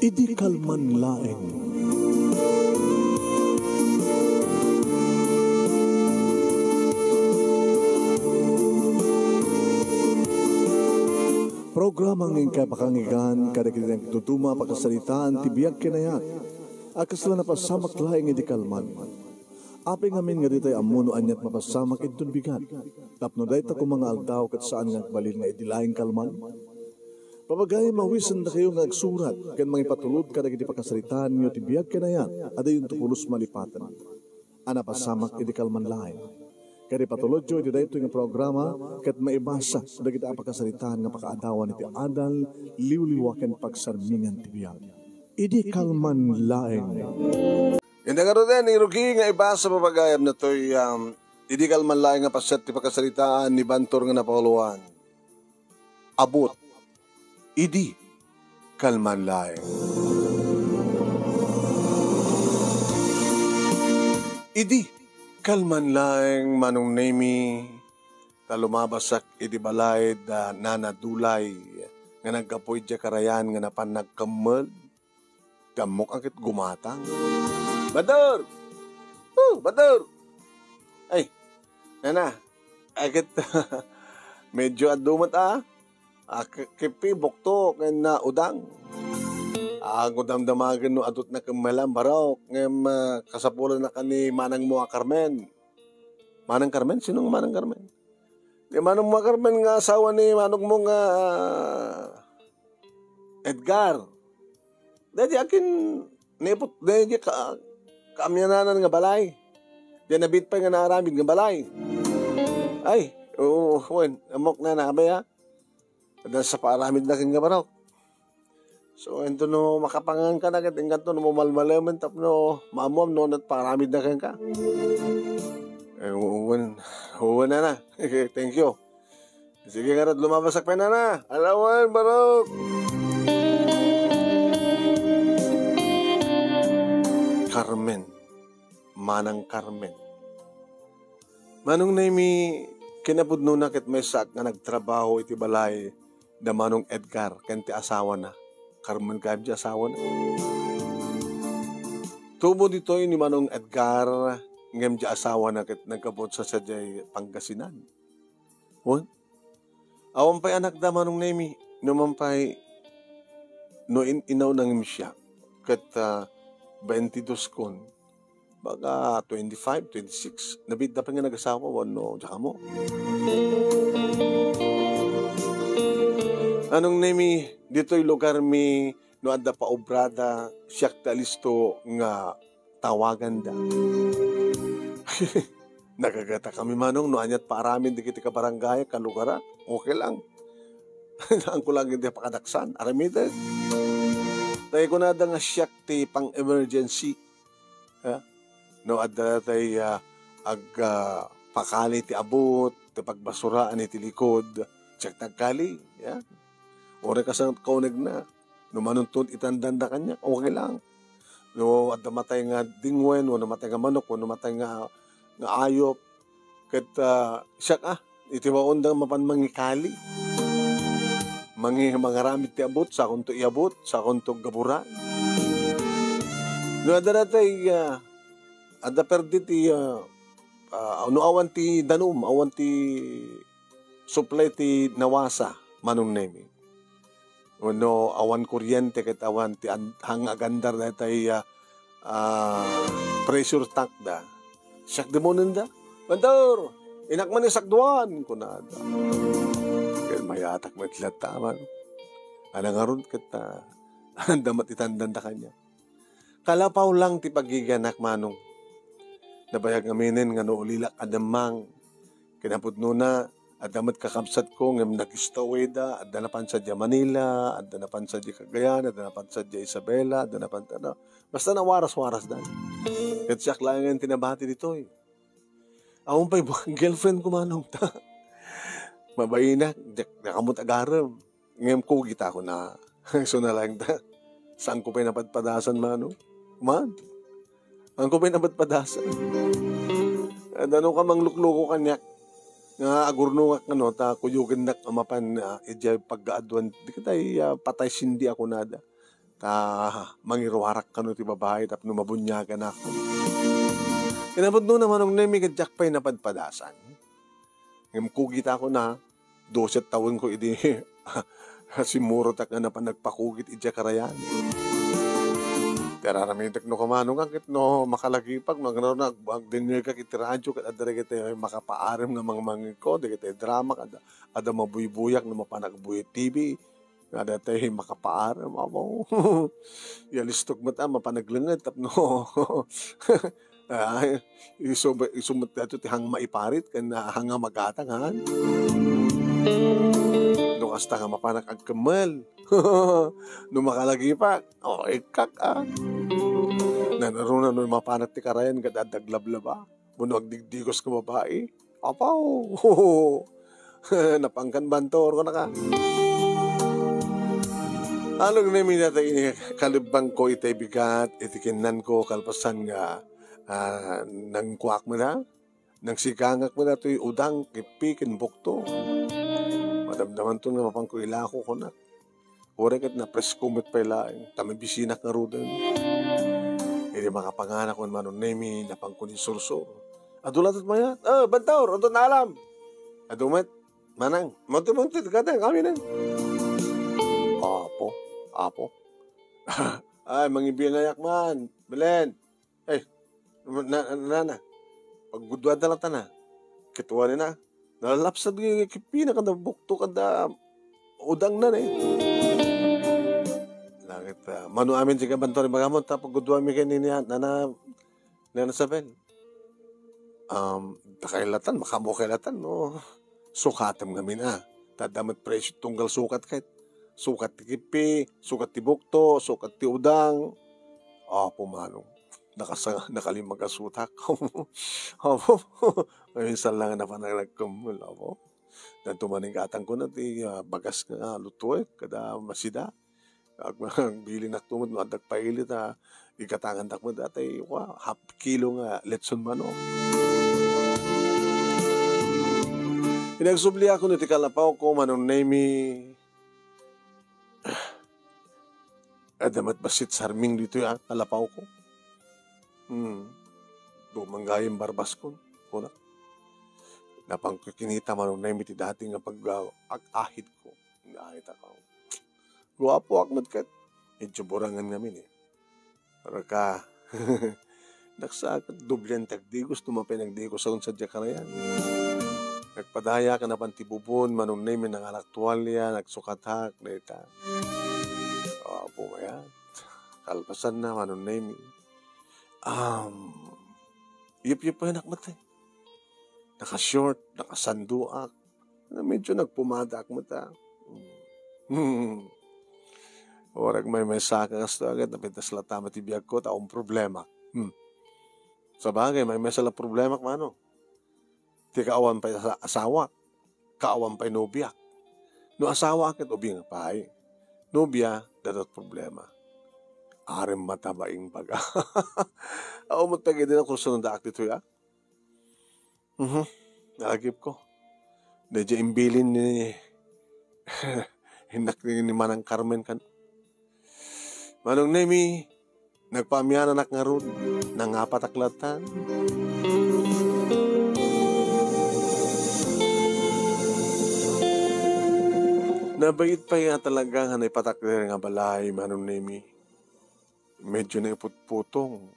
Idi kalman laeng. Programa ng kapakangigan, kada kinang tutuma pagkasalitaan, tibiyag kinayat, akasla na pasamak laeng idi kalman. Aping amin nga ditay amuno anyat mapasamak itun bigat. Tapno dayta ko mga aldaw kat saan nga balil nga idi laeng kalman. Papagay mawisan na kayo nga agsurat, kan mga ipatulod kada kiti pagkasalitaan nyo tibiyag kinayat, ada yung tupulos malipatan. Ana pasamak idi kalman laeng. Kaya patulod jo, iti dahito yung programa, kat maibasa, da kita pagkasalitaan nga pakaadawan iti adal, liwliwaken pagsarmingan tibiyag. Idi kalman laeng. Hindi nga rin, ni Ruki nga ibasa papagayam na to'y idi kalman laeng nga pasyat ti pagkasalitaan ni Bantor nga napakuluan. Abot, idi kalman laeng. Idi kalman laeng manong nemi talumabasak idi balay da nanadulay nga nagkapoy dya karayan nga napan nagkamel damok akit gumatang. Bador! Bador! Ay, nana, akit medyo adumat kipi bokto kaya na udang. Ako damdamagan no adot na kamalang barok ngem kasapulan na kani Manang Mua Carmen. Manang Carmen? Sinong Manang Carmen? Di Manang Mua Carmen nga asawa ni Manong mo nga Edgar. Dahil akin nepot, dahil kaamyananan nga balay. Dahil nabit pa nga naaramid nga balay. Ay, amok na nakabay ha. Dahil sa paaramid na kin nga barok. So, ito no, makapangan ka na, kating kanto, no, mamalmalaman, tap no, maamuam, no, at paramid na ka. Uwan na. Thank you. Sige nga rin, lumabasak pa na. Alawan, barok. Carmen. Manang Carmen. Manong na mi, kinapudno na kit may sak nga nagtrabaho iti balay da Manong Edgar, kanti asawa na. Carmen Gaib di asawa na. Tubo dito ni Manong Edgar ngem di asawa na ket nagkabot sa sadyay Pangasinan. Wan? Awan pa'y anak da Manong Nemi. Naman pa'y no inaw nang siya. Ket 22 kon. Baga 25, 26. Nabid na pa nga nag-asawa. Wano, diya mo. Anong nemi, dito'y lugar mi, no adda pa obrada, siyak talisto nga tawagan da. Nagagata kami manong, no anyat paaramin, di kita ka barangay, kalugara, okay lang. Ang kulang hindi pakadaksan, aramida. Tayo ko na da nga siyak ti pang emergency. No adda tay pakali ti abot, ti pagbasuraan ti likod, siyak tagkali, yeah. Ore ka sa kaunag na. No manuntun itandanda kanya, okay lang. No at namatay nga dingwen, no namatay nga manok, no namatay nga ayop. Kat siya iti maundang mapan mangikali. Mangaramit ti abot, sa kunto iabot, sa kunto gabura. No adda natay, adda perdi ti, no awan ti danum, awan ti supply ti nawasa, Manong Nemi. No awan kuryente ket awan ti hang agandar na tay pressure tank da. Siyak demonen da. Bandor, inak man ni sakduan kunada. Ket mayatak matlat taman. Ana ngaron ket damat itandan da kanya. Kalapaw lang ti pagiganak Manong. Nabayag aminin nga no ulila kadamang kinapudno na adamat kakabsat ko ngem nag-istaweda, adda napan sa Manila, adda napan sa Cagayan, adda napan sa Isabela, adda napan basta na waras-waras dan. Ket siyak lang ang tinabati dito eh. Awon pa'y girlfriend ko Manong ta. Mabay na, nakamot agaram. Ngem ko kita ko na. So na lang ta. Saan ko pa'y napadpadasan Manong? Man. Ang ko pa'y napadpadasan. Ano ka mang lukluko kanyak. Nga agurnungak nga ta kuyugin nak amapan idya paggaadwan di kita patay sindi ako nada mangiruwarak ka no ti babae tapno mabunyagan ako. Inabot no naman nung nemi kadyak pa'y napadpadasan. Ngam kugit ako na 12 taon ko idi simurot ak na panagpakugit idya karayan. Teraramitek no kamano kakit no makalagipag nagbuag din nyo kakit radyo kat adara kita makapaarim nga mga mangiko di kita drama ada mabuybuyak na mapanagbuy TV ada tayo makapaarim amo yalistok mata mapanaglenget tapno isumat dato ti hang maiparit kan hanga magatangan no kasta nga mapanak agkemal no makalagipak ikak nanaruna no mapanak ti karayan kadadaglablaba muno agdigdigos ka babae apaw napangkan bantor ko na ka along namin natin ini kalibang ko itay bigat itikinan ko kalpasan nga nang kuwak mo na nang sigangak mo na ito'y udang kipikin bukto madamdaman to nga mapangkuila ko ko na Orek at na-preskumit pa ilaing, kami bisinak nga rudan. Hindi makapanganak ko manon nemi, napangkunin sursur. Adulat at maya, bantaur, adun na alam. Adumat, manang, munti-munti, katang kami na. Apo. Ay, mangibinayak man, Belen. Ay, na. Paggudwad na lang na. Kituwa na. Nalalapsad nga kipina kada bukto kada udang na Langit manu amin jika bantor magamot tapos gudwa mi kay niya nana sabel. Takailatan makamukailatan no. Sukatem ngamin Tadamat presyo tunggal sukat kahit. Sukat ti kipi, sukat ti bukto, sukat ti udang. Pumanong. Nakalimag asutak. Minsan lang na panagkumul. Dan tumaning katang ko na ti bagas nga lutoy kada masida. Ang bili na tumod no adag pailit ikatangan takmo datay half kilo nga letson manok. Inagsubli ako ni ti kalapaw ko manong nemi adamat basit sarming dito yung kalapaw ko. Dumanggayang barbas ko. Kuna. Napangkikinita manong nemi ti dati nga pag-ahid ko. Ahid ako. Guwapo akmat kat. Medyo burangan ngamin Para ka. Naksakat dublan tagdigos. Tumapay nagdigos sa unsa dya karayan. Nagpadaya ka na pantibubon. Manong nemi ng alaktualya. Nagsukathak. Deta. Pumayat. Kalpasan na manong nemi. Yup pa yung nakmatay. Naka-short. Nakasanduak. Medyo nagpumada akmat Orag may saka kasto agad napintas latama ti biyag ko taong problema. Sa bagay may sala problema mano. Ti kaawan pa asawa, kaawan pa nobya. No asawa akit ubing pay. Nobya dadat problema. Arem matabaing baga. Mo pagi din ako sunod ak dito Nagip ko. Medyo imbilin ni hinak ni Manang Carmen kan. Manong nemi, nagpamiyan anak nga ron, nangapataklatan. Nabait pa nga talaga nga naipatakler nga balay, manong nemi. Medyo na iputputong.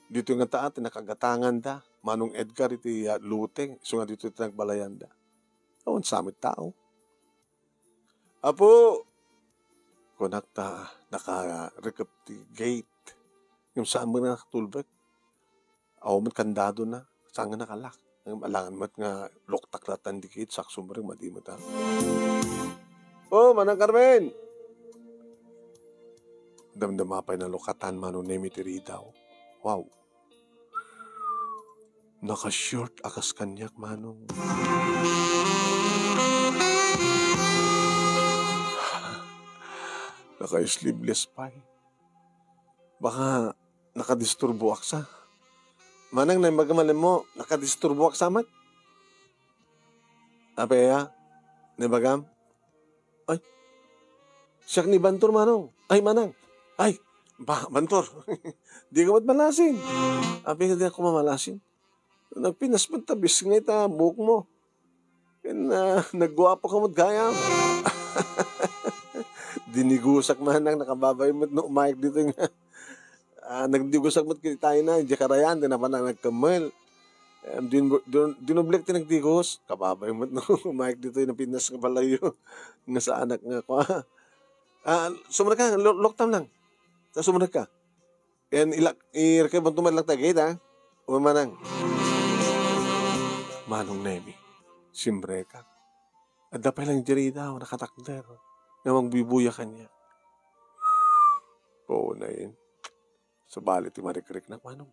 Dito nga taat, nakagatangan da. Manong Edgar iti luteng, so nga dito iti nagbalayan da. Awan samit tao. Apo, kunakta naka-recap ti gate. Yung saan mo na nakatulbek. Aw man kandado na. Saan nga nakalak. Ang alangan mat nga loktaklatan di gate. Sakso mo rin madi mo ta. Manang Carmen! Damdamapay na lokatan manong nemi ti ridaw. Wow. Naka-short akas kanyak manong. Naka-sleeveless pa Baka nakadisturbo aksa. Manang na magamalim mo, nakadisturbo aksa mat. Apaya, nabagam? Ay, siyak ni Bantor manong. Ay, manang. Ay, Bantor, di ka ba't malasin? Abi ka di ako mamalasin. Nagpinas mo tabis nga ita, buhok mo. Nagguwapo ka mo't gaya. Dinigusak man ang nakababay mo't no umayag dito nga. Nagdigusak mo't tayo na, di karayan, di na pa na nagkamel. Dinoblik tinagdigos, kababay mo't no umayag dito yung napinas nga palayo. Nga sa anak nga ko. Sumunod ka, loktam lang. Sumunod ka. Yan, irakay mo tuman lang tagay, ha? Umamanang. Manong Nemi, simbre ka. At dapat lang diri daw, nakatakder. Na magbibuya kanya. Oo na yun. Sa balit, marik-rik na, manong.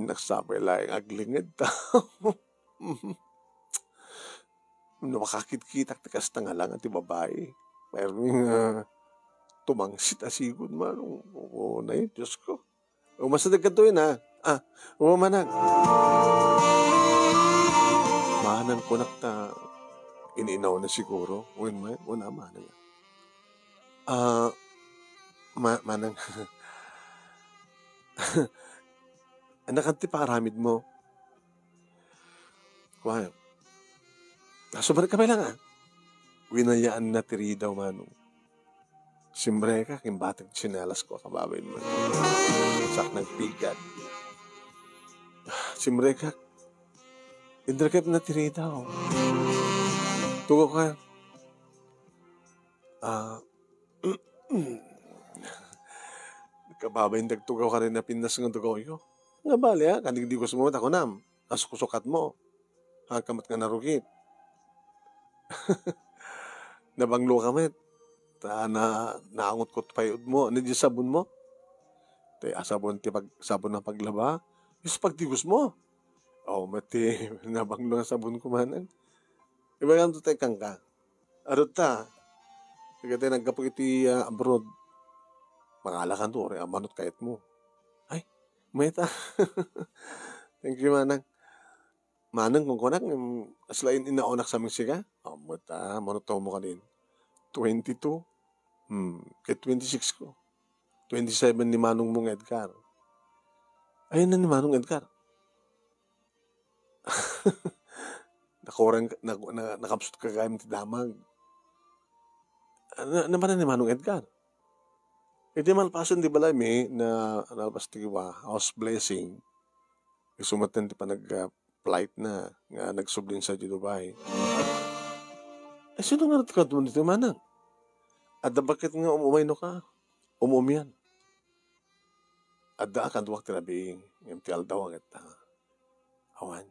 Nagsabay lang aglingad tao. Makakit-kitak tikas na nga lang at babae. Mayroon yung tumangsit asigod man. Oo na yun, Diyos ko. Umasadag ka to yun, ha? Umamanang. Mahanan ko nakta ininaw na siguro. Una, manang. Manang. Nakanti pa karamid mo. Kuha. Sobrang kamay lang, ha? Winayaan na tiri daw, manong. Simbre ka, kimbatag sinelas ko, kababay mo. Sak nagpigat. Simbre ka, indrakip na tiri daw. Tugo ka. Kababay, nagtugaw ka rin na pinas ng tugaw yo. Nga bali, ha? Kandig di ko sumumot ako nam. Asukusukat mo. Hangkamat nga narugit. Nabanglo kami. Naangot ko payod mo. Ano yung sabon mo? Sabon ng paglaba. Yung pagtigos mo. Mati. Nabanglo ang sabon ko manan. Iba nga ito tayo kang ka. Arot ta. Sige tayo nagkapag iti abroad. Mangalakan to. Manot kayat mo. Ay, may ta. Thank you, manang. Manang kung kunak. Aslain inaonak sa mga siga. Mata. Manot mo ka din. 22. Kaya 26 ko. 27 ni Manong mong Edgar. Ayun na ni Manong Edgar. Nakapsot ka kaya ti damag. Naman na ni Manong Edgar. Di malpasan di balay mi na nalpas ti house blessing. Sumatan ti pa nag-flight na nga nagsublin sa Dubai. Sino nga natikad mo dito, Manang? Adda bakit nga umumay no ka? Umumian. Adda ka duwak tinabing. Yung tiyal daw ang awan.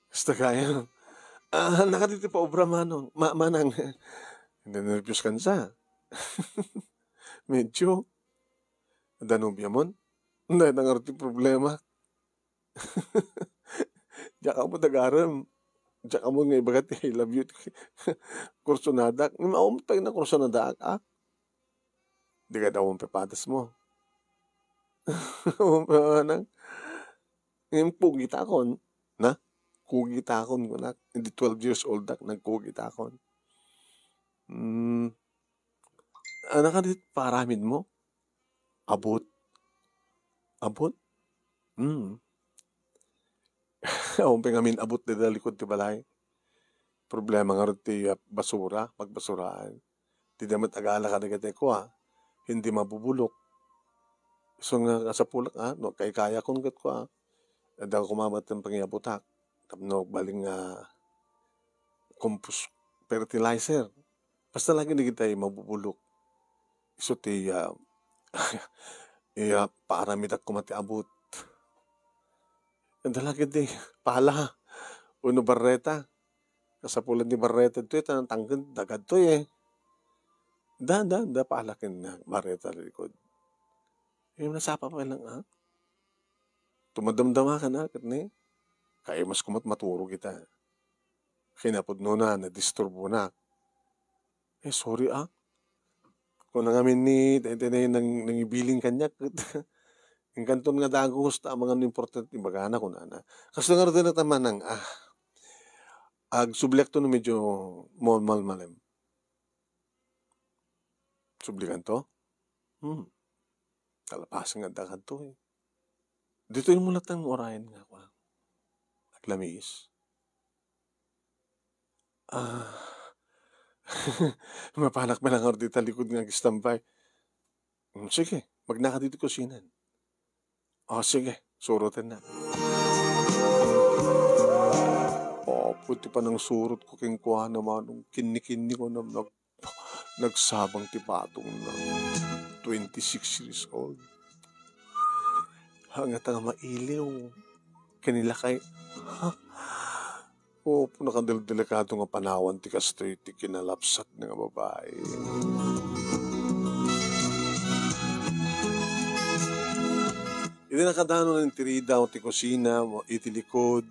Basta kaya. Nakaditi pa obra manong. Manang. Hindi nervyos kan sa. Medyo. Danubya mon. Hindi nangarati problema. Diyan ka mo dagaram. Diyan ka mo nga ibagat, I love you. Kursunadak. Maumtag na kursunadak, Di ka daw pepadas mo. Nang yung pugitakon, na? Kugitakon ko na. Hindi 12 years old na, nagkugitakon. Nakadit paramid mo? Abot. Umping amin abot na likod ti balay. Problema nga rin ti basura, pagbasuraan. Ti damat agala ka na ko, hindi mabubulok. So nga sa pulak, no, kaya kong gat ko, daw kumamat ng pangyabutak. Tapno, baling compost fertilizer. Basta lagi na kita mabubulok. So ti, paramid ako mati abot. Ang dalagad pala. Uno barreta. Kasapulan ni barreta ito, tanang tanggan, dagad to Da, palakin na barreta likod. Yung nasapa pa lang, Tumadamdama ka na, katni. Kaya mas kumat maturo kita. Kinapod no na-disturbo na. Sorry, Kung nangamin ni, nang ibiling kanya, yung kanton nga dagos, mga important ibagana ko na. Kasi nga rin na taman ng, ag-sublekto na medyo malmalem. Sublikan to? Kalapasan nga dakan to eh. Dito yung mulat ng orayan nga ko. At lamiis. Mapanak man lang dito likod nga gistampay. Sige, magnaka dito kusinan. Sige, surutin na. Puti pa ng surot ko king kuha naman nung kinikini ko na nagsabang tipatong na 26 years old. Hangat nga mailiw. Kanila kay, nakadildelikado nga panawan ti kastoy ti kinalapsat nga babae. Iti nakadano ng tirida o ti kusina, iti likod,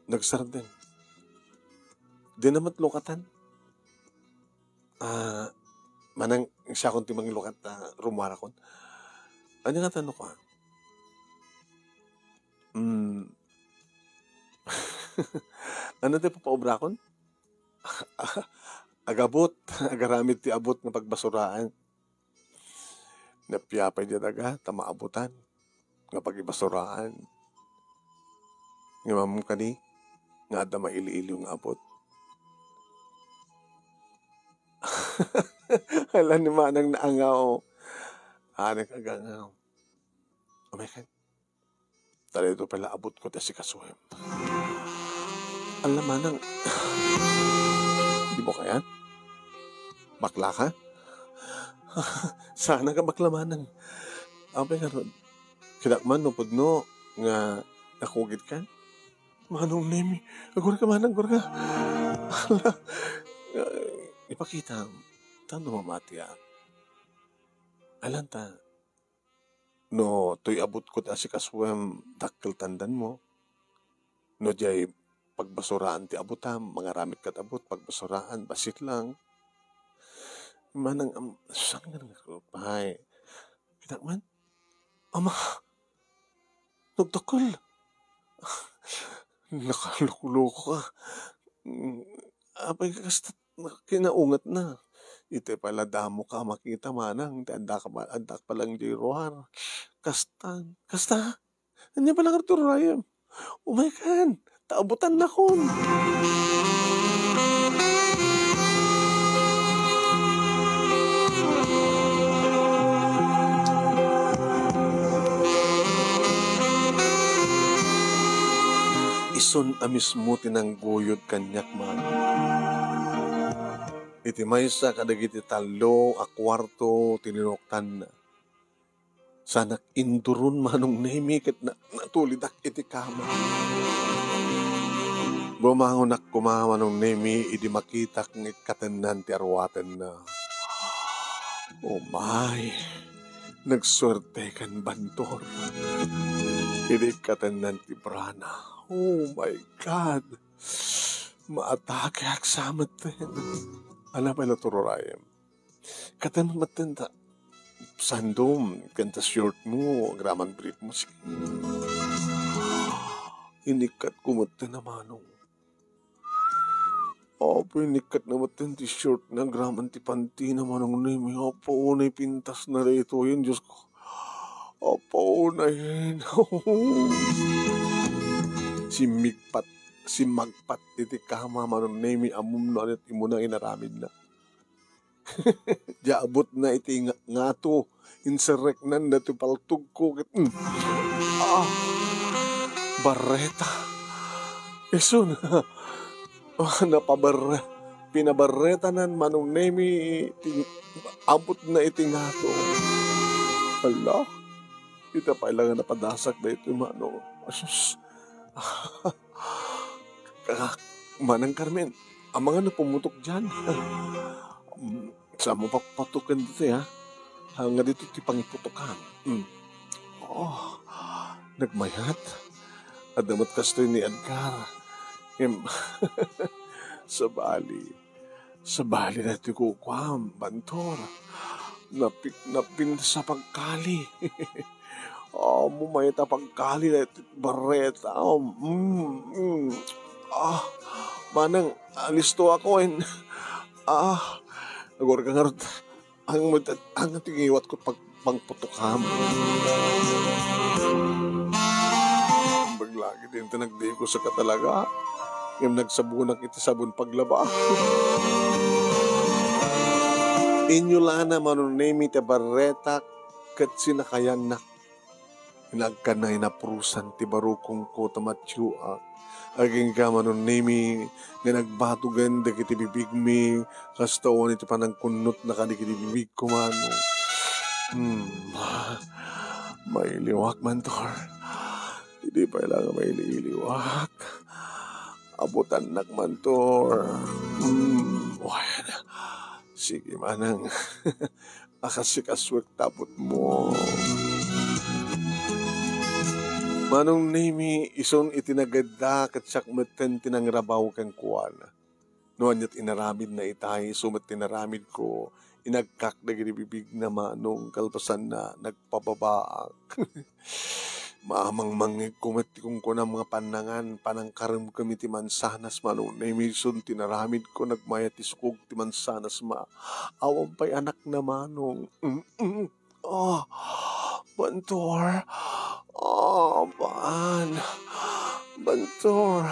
nagsarden. Di namat lukatan. Manang siya kong timang lukat na rumara kon. Ano nga tanong ko? Ano tayo papaobra kon? Agabot. Agaramit ti abot ng pagbasuraan. Napiyapay dyan aga, tamaabutan. Nga pagibasuraan. Nga mamam ka ni, nga ada maili-ili yung abot. Hala ni manang naangaw. Hanak agangaw. Oh my God. Tala ito pala abot ko ta si Kasuhem. Alam manang, di mo kaya? Bakla ka? Sana ka bakla manang. Abay ka ron. Kinakman no pudno nga nakugit ka. Manong Nemi. Agor ka manang, agor ka. Ipakita, tano mamati alanta, no, to'y abot ko ta si Kaswem, dakkel tandan mo. No, jay, pagbasuraan ti abutam, mga ramit kat abot, pagbasuraan, basit lang. Manang, saan nga nga pahay? Kinakman? Ama, nagdakkel. Nakalukuloko ka. Apay kastat, kinaungat na. Ite pala damo ka makita manang. Andak pa lang di roar. Kasta. Ano pa lang Arturo Rayam? Oh my God. Taabutan na kon. Ison amis mo tinangguyod kanyak man. Iti maysa kadagiti talo, akwarto, tininoktan na. Sanak indurun manong Nemi ket natulidak iti kama. Bumangonak kumawa manong Nemi, idi makitak ng katenan ti arwaten na. Oh my, nagswerte kan bantor. Idi katenan ti Brana. Oh my God, maatake aksamat din. Ala pala tururayam. Katan matanda. Sandom, ganda short mo, graman brief mo. Inikat kumata na manong. Opo, inikat na matan ti short na graman ti panty na manong Nemi. Opo, unay pintas na rito yun, Diyos ko. Opo, unay. Si magpat iti kama manong Nemi amum no anit imuna inaramid na. Diabot na iti ngato inserek nan dati paltug ko. Barreta. Eso na. Pinabarreta nan manong Nemi abot na iti ngato. Hala. Ita pa ilangan napadasak na ito manong. Asus. Manang Carmen, ang mga napumutok dyan. Saan mo papatukan dito ya? Hanga dito ti pangiputokan. Nagmayat. Adamat kastoy ni Edgar. Sa bali na ti kukwam, bantor. Napin sa pagkali. Mumayat ang pagkali na iti barreta. Manang, alisto ako. Agor ka nga rin. ang tingiwat ko pagputukam. Baglagi din tinagdi ko sa katalaga. Yung nagsabunak iti sabon paglaba. Inyo lana manunemi ti barretak kat sinakayan na. Nagkanay na prusan ti barukong ko tamatyuak. Aging ka manunemi nga nagbatugan dagiti bibig mi kastawan iti panangkunot na kadikiti bibig ko mano. May liwak man tor. Hindi pa ilang may liwak. Abutan nakman tor. Sige manang. Akasikaswek tapot mo. Manong nimi ison itinagada kat sakmeten tinangrabaw kang kuwana. Noon yat inaramid na itay, sumat tinaramid ko, inagkak na ginibibig na manong kalpasan na nagpababaak. Maamang mangig kumati kong ko na mga panangan, panangkaram kami ti mansanas manong nimi ison tinaramid ko, nagmayatiskog ti mansanas ma. Awang pa'y anak na manong. Bantor. Bantor.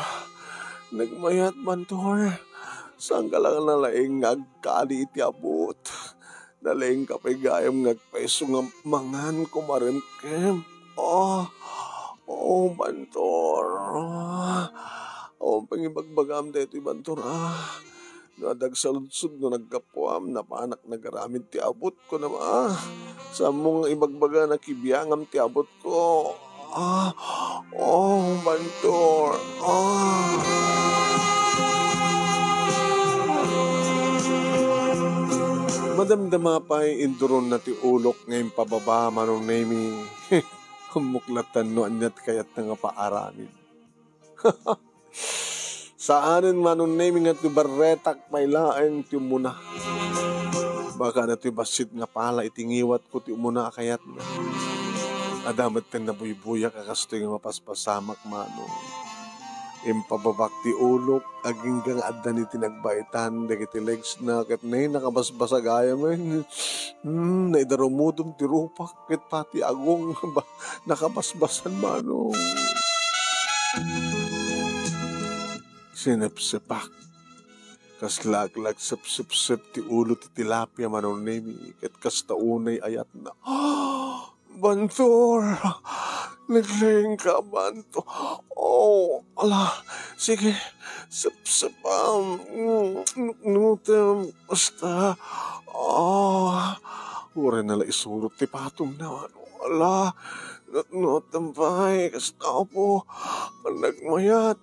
Nagmayat, Bantor. Saan ka lang nalaing agkali iti abot? Nalaing kapay gayam ngagpaiso nga mangan kumarim kem. Bantor. Pangibagbagam dito, Bantor. Nadagsaludsud no nagkapuam na panak nagaramid ti abot ko na sa mong ibagbaga na kibiyangam ti abot ko. Bantor. Madamdama pa'y induron na ti ulok ngayon pababa manong nemi. Kumuklatan no anyat kayat na nga paaramid. Saanin manong nemi nga ti barretak may laeng ti umuna. Baka na ti basit nga pala itingiwat ko ti umuna kayat na. Adamat ten nabuybuyak akasto yung mapaspasamak manong. Impababak ti ulok, aging gang adda ni tinagbaitan, dagiti legs na kat na nakabasbasa gaya man. Naidarumudom ti rupak, kat pati agong nakabasbasan manong. Sinepsepak. Kaslaglag sep-sep-sep ti ulo ti tilapia manong nemi. Kat kastaunay ayat na. Bantor! Naglayang ka, Bantor. Sige. Sep-sepam. Nutem. Basta. Ure nala isurot ti patum na. Natampay, kasta po, nagmayat,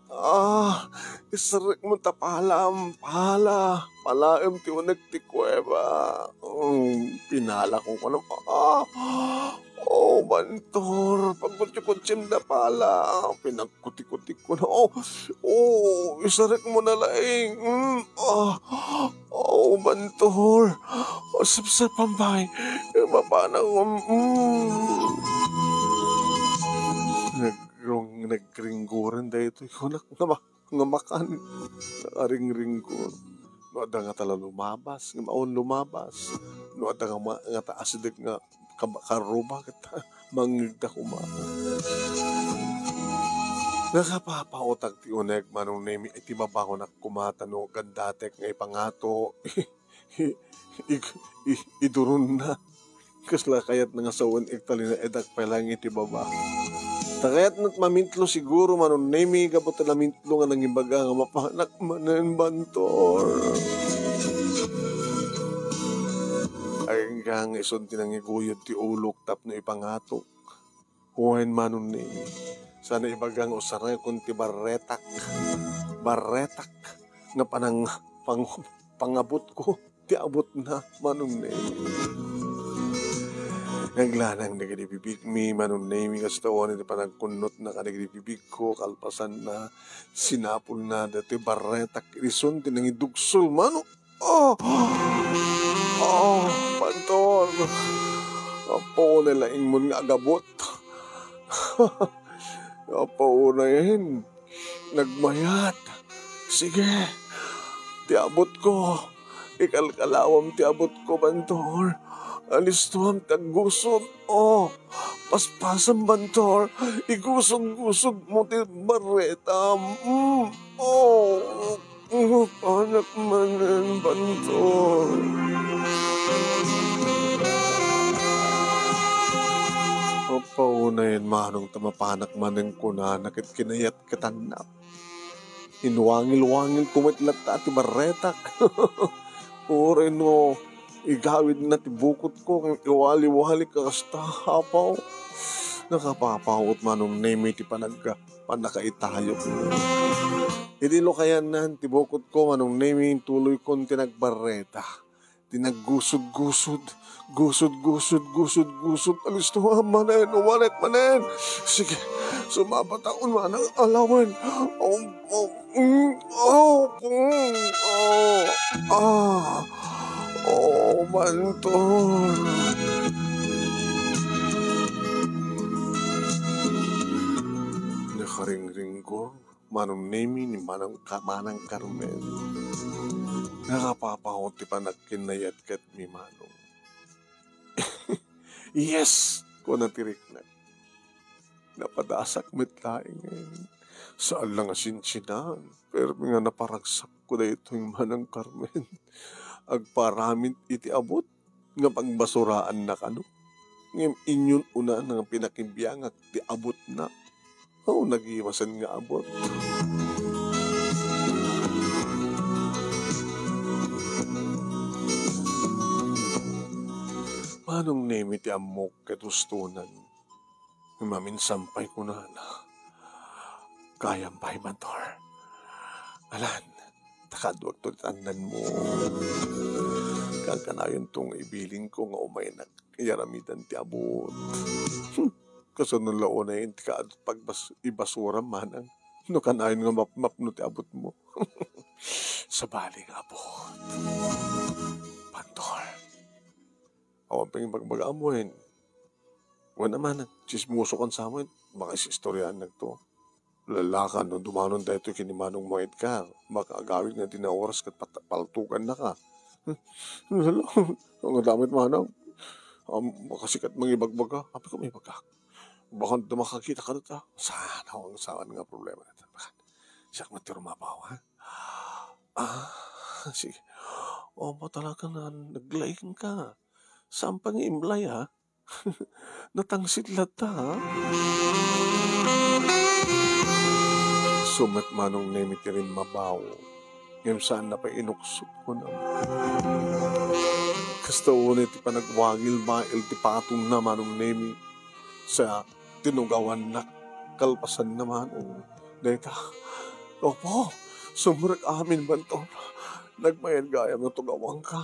isarik mo tapalam, palaem ti wanag ti kuweba. Pinala ko ka naman, Bantor, pagkutsi-kutsim na pala, pinagkuti-kuti ko na, isarik mo na laing, Bantor, sap-sapambay, mapanang, nagringguran dahil ito yung ngamakan nakaring-ringgur no ada nga tala lumabas nga maon lumabas no ada nga taasidig nga karuba kita mangigda kumaan nakapapautag ti uneg manong nemi iti babaho na kumata no gandatek nga ipangato idurun na kasla kayat nga sawan iktali na edak palang iti babaho. Takayat na't mamintlo siguro manon nemi kapot na mintlo nga nang imbaga nga mapanak manen Bantor. Ay nga ison tinangiguyod ti ulok tap no ipangatok. Huwain manon nemi. Sana ibagang usaray kung ti barretak. Barretak nga pangabot ko. Ti abot na manon nemi. Naglanang nagadibibig mi manon nemi kastawan iti panagkunot na kanagdibibig ko kalpasan na sinapul na dati barretak ison tinangidugsol mano. Bantor. Apo nila ingmon nga agabot. Apo na yan. Nagmayat. Sige. Tiabot ko. ikalkalawam ti abot ko, Bantor. Alistuam taggusog, paspasam, Bantor. Igusog-gusog mo ti bareta. Panak manen, Bantor. Paunayin manong tamapanak manen ko na nakit kinayat katanap. Inuwangil-wangil kumitlat ti barretak. Ore no, igawid na ti bukot ko, iwali-wali ka kasta hapaw. Nakapapawot manong nemi ti panakaitayo. Idilo kaya nan ti bukot ko manong nemi tuloy kon tinagbarreta. Tinaggusod-gusod, gusod-gusod, alisto manen, uwanek manen. Sige, sumapataon manang alawan. Bantor. Nakaring-ring ko, manong nemi ni manang Carmen. Nakapapahot ti panagkinayat kat mi manong. Yes! Ko natirik na. Napadasak mitlaing ngayon. Saan lang asinsinan. Pero nga naparagsak ko na ito yung manang Carmen. Agparamit iti abot. Nga pagbasuraan na kano. Ngayon inyon una nga pinakimbiang at ti abot na. Nag-iwasan nga abot. Manong nemi ti amok ketustunan. Maminsampay ko na kayang pa'y, Bantor. Alan, takadwag to tanan mo. Kagkanayon tong ibiling ko nga umay nagkayaramitan ti abot. Kasunod lao na yun, ibasura manang. No kanayon nga mapno ti abot mo. Sa baling abot. Bantor. Awan pa yung pagbaga-amuhin. Wala naman, chismoso kan sa amin. Baka isistoryahan nagto. Lalakan, no dumanon tayo ito kinimanong mga ka. Baka agawin nga tinaoras kat paltukan na ka. Ang damit manang. Makasikat mga ibagbag ka. Hapi ko may ibagak. Baka makakita ka na. Sana ang saan nga problema natin. Siya kang matirumabaw, ha? Sige. Pa talaga na naglaing ka. Saan pang imlay, ha? Natangsit lata, ha? Sumat manong nemi ti rin mabaw. Ngayon saan na pa inuksot ko na. Kasta unit ti panagwagil mail ti patong na manong nemi sa tinugawan na kalpasan na manong. Deta, opo, sumurak amin, Bantor. Nagmayad gayam na tugawang ka.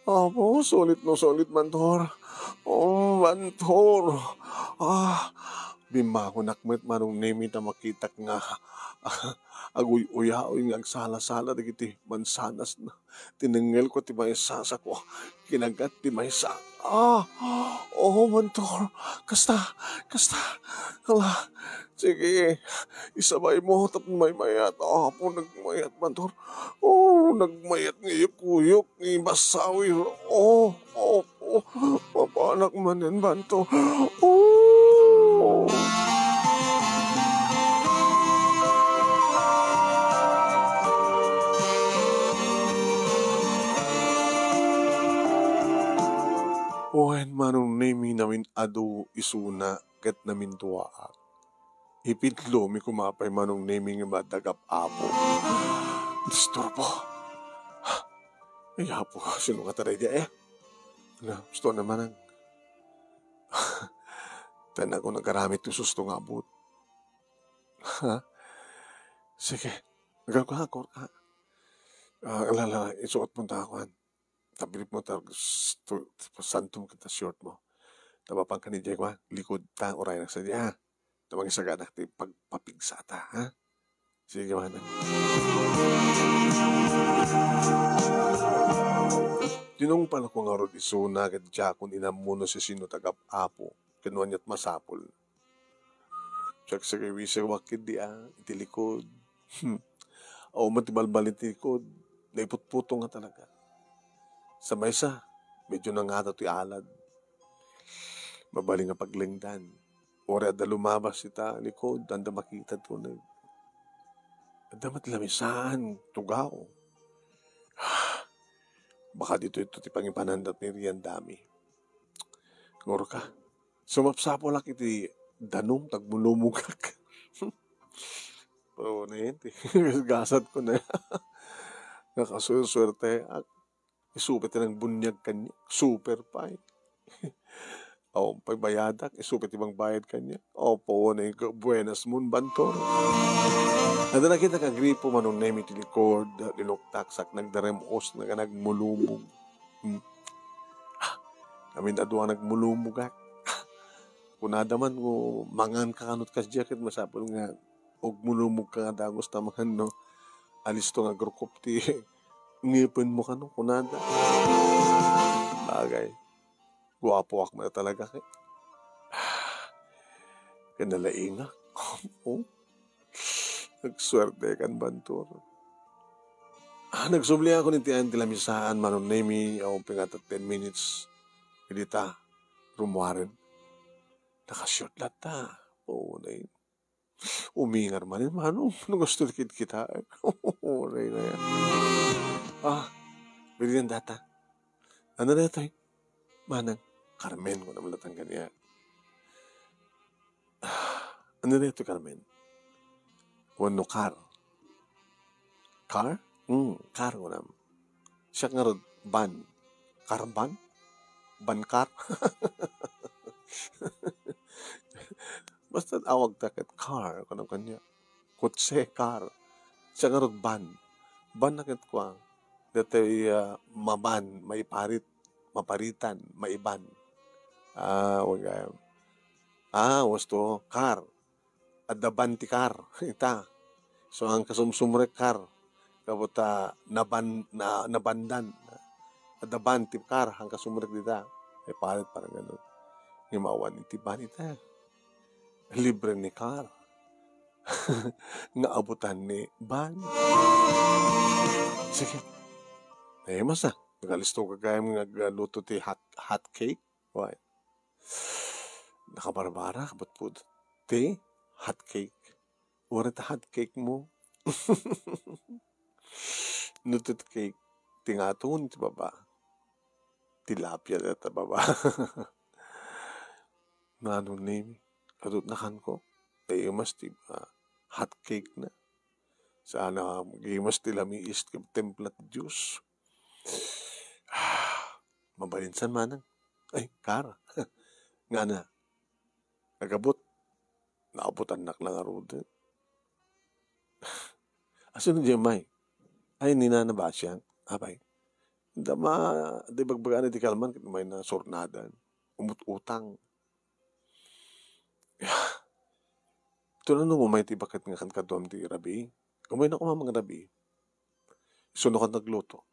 Opo, sulit no sulit, Bantor. Bantor. Bimako nakmet manong nemi na makitak nga aguy-uyaoy nga agsala-sala dagiti mansanas na tinengel ko ti maysasa ko kinagat ti maysa. Bantor. Kasta. Hala, sige, isabay mo tap mayat. Po nagmayat, Bantor. Nagmayat ngayok-uyok ni basawi. Papanak manen, Bantor. Ohen manong nemi namin ado isuna ket namin tuwaak. Ipitlo mi kumapay manong nemi nga matagap apo. Disturbo. Apo, sino ka taray dia gusto naman ang tanan ko nagaramit yung susto nga abot. Sige, nagagakor ka. Isuot mo takuan. Tabilip mo santum kita short mo. Tabapang ka ni Jay ko, likod ta, oray na sa diya, ha? Tabang isaga na pagpapigsa ta, ha? Sige, man. Tinong pala ko nga ron isuna, kat jakon inamuno si sino tagap-apo, kinuha niya't masapol. Tsak sa kawisa wakid diya, itilikod. Matibalbal itilikod, naiput-puto nga talaga. Sa maysa, medyo nangato ti alad. Mabaling nga paglingdan. Ora da lumabas ita likod, anda makita to na. Anda matlamisaan, tugaw. Baka dito ito ti pangipanandat ni Rian dami. Ngoro ka, sumapsapo lak iti danom, tagmulumugak. Oo na yun, gasat ko na. Nakasuswerte. Isupit ng bunyag kanya. Super pa eh. O, pa'y bayadak. Isupit ibang bayad kanya. O, po na yung buenas moon bantor. Nada na kita kagripo manong nemi tilikod, linuktaksak, nagdaremos, nagmulumog. Amin adwa nagmulumugak. Kunada man ko, mangan ka kanot kas jacket, masapol nga, og mulumog ka nga dagos tamahan, no? Alis to nga grukop ti, ngipin mo ka, no? Kunada. Bagay. Guwapo ak mo na talaga, kay. Kanalainga. Oh. Nagswerte kan bantor. Nagsubli ako ni Tiyan tilamisaan, manon nemi, o pingatat 10 minutes. Hilita, rumwaren. Nakashoot lahat ta. Oo, na yun. Umingar man yun, manong. Nung gusto kita. Oo, na yun. Bilhin data. Ano na ito eh? Manang, Carmen ko naman latang ganyan. Ano na ito, Carmen? Wano car. Car? Car ko naman. Siya nga rin, ban. Car ban? Ban car? Basta awag takit car. Kanang kanya. Kutse, car. Siya nga rin, ban. Ban nakit ko ang. Dito maban, maiparit, maparitan, maiban. Wag kayo. Wasto, car. Adaban ti car. Ita. So, ang kasumsumrek car. Kabuta, nabandan. Adaban ti car. Ang kasumrek dita. Ay parit parang gano'n. Himawan iti ban ita. Libre ni car. Nga abutan ni ban. Sige. Masa. Nagalisto ka kaya mga luto ti hot cake. Why? Nakabarbara. Ba't po? Ti? Hot cake. Wala ta hot cake mo. Nutot cake. Tingatun ti baba. Tilapia na ta baba. Nanong name. Kadot nakan ko. Mas ti hot cake na. Sana mas ti lamiis ti templat juice. Mabalinsan manang. Ay, kara. Nga na. Nagabot. Naabutan nak lang arod. Aso na dyan, may? Ay, ninanaba siya. Abay. Dama, di bagbagaan di kalman, may na sornadan. Umututang. Ito na nung umay ti bakit nga kan kadom di rabi. Umay na kumamang rabi. Suno ka nagluto.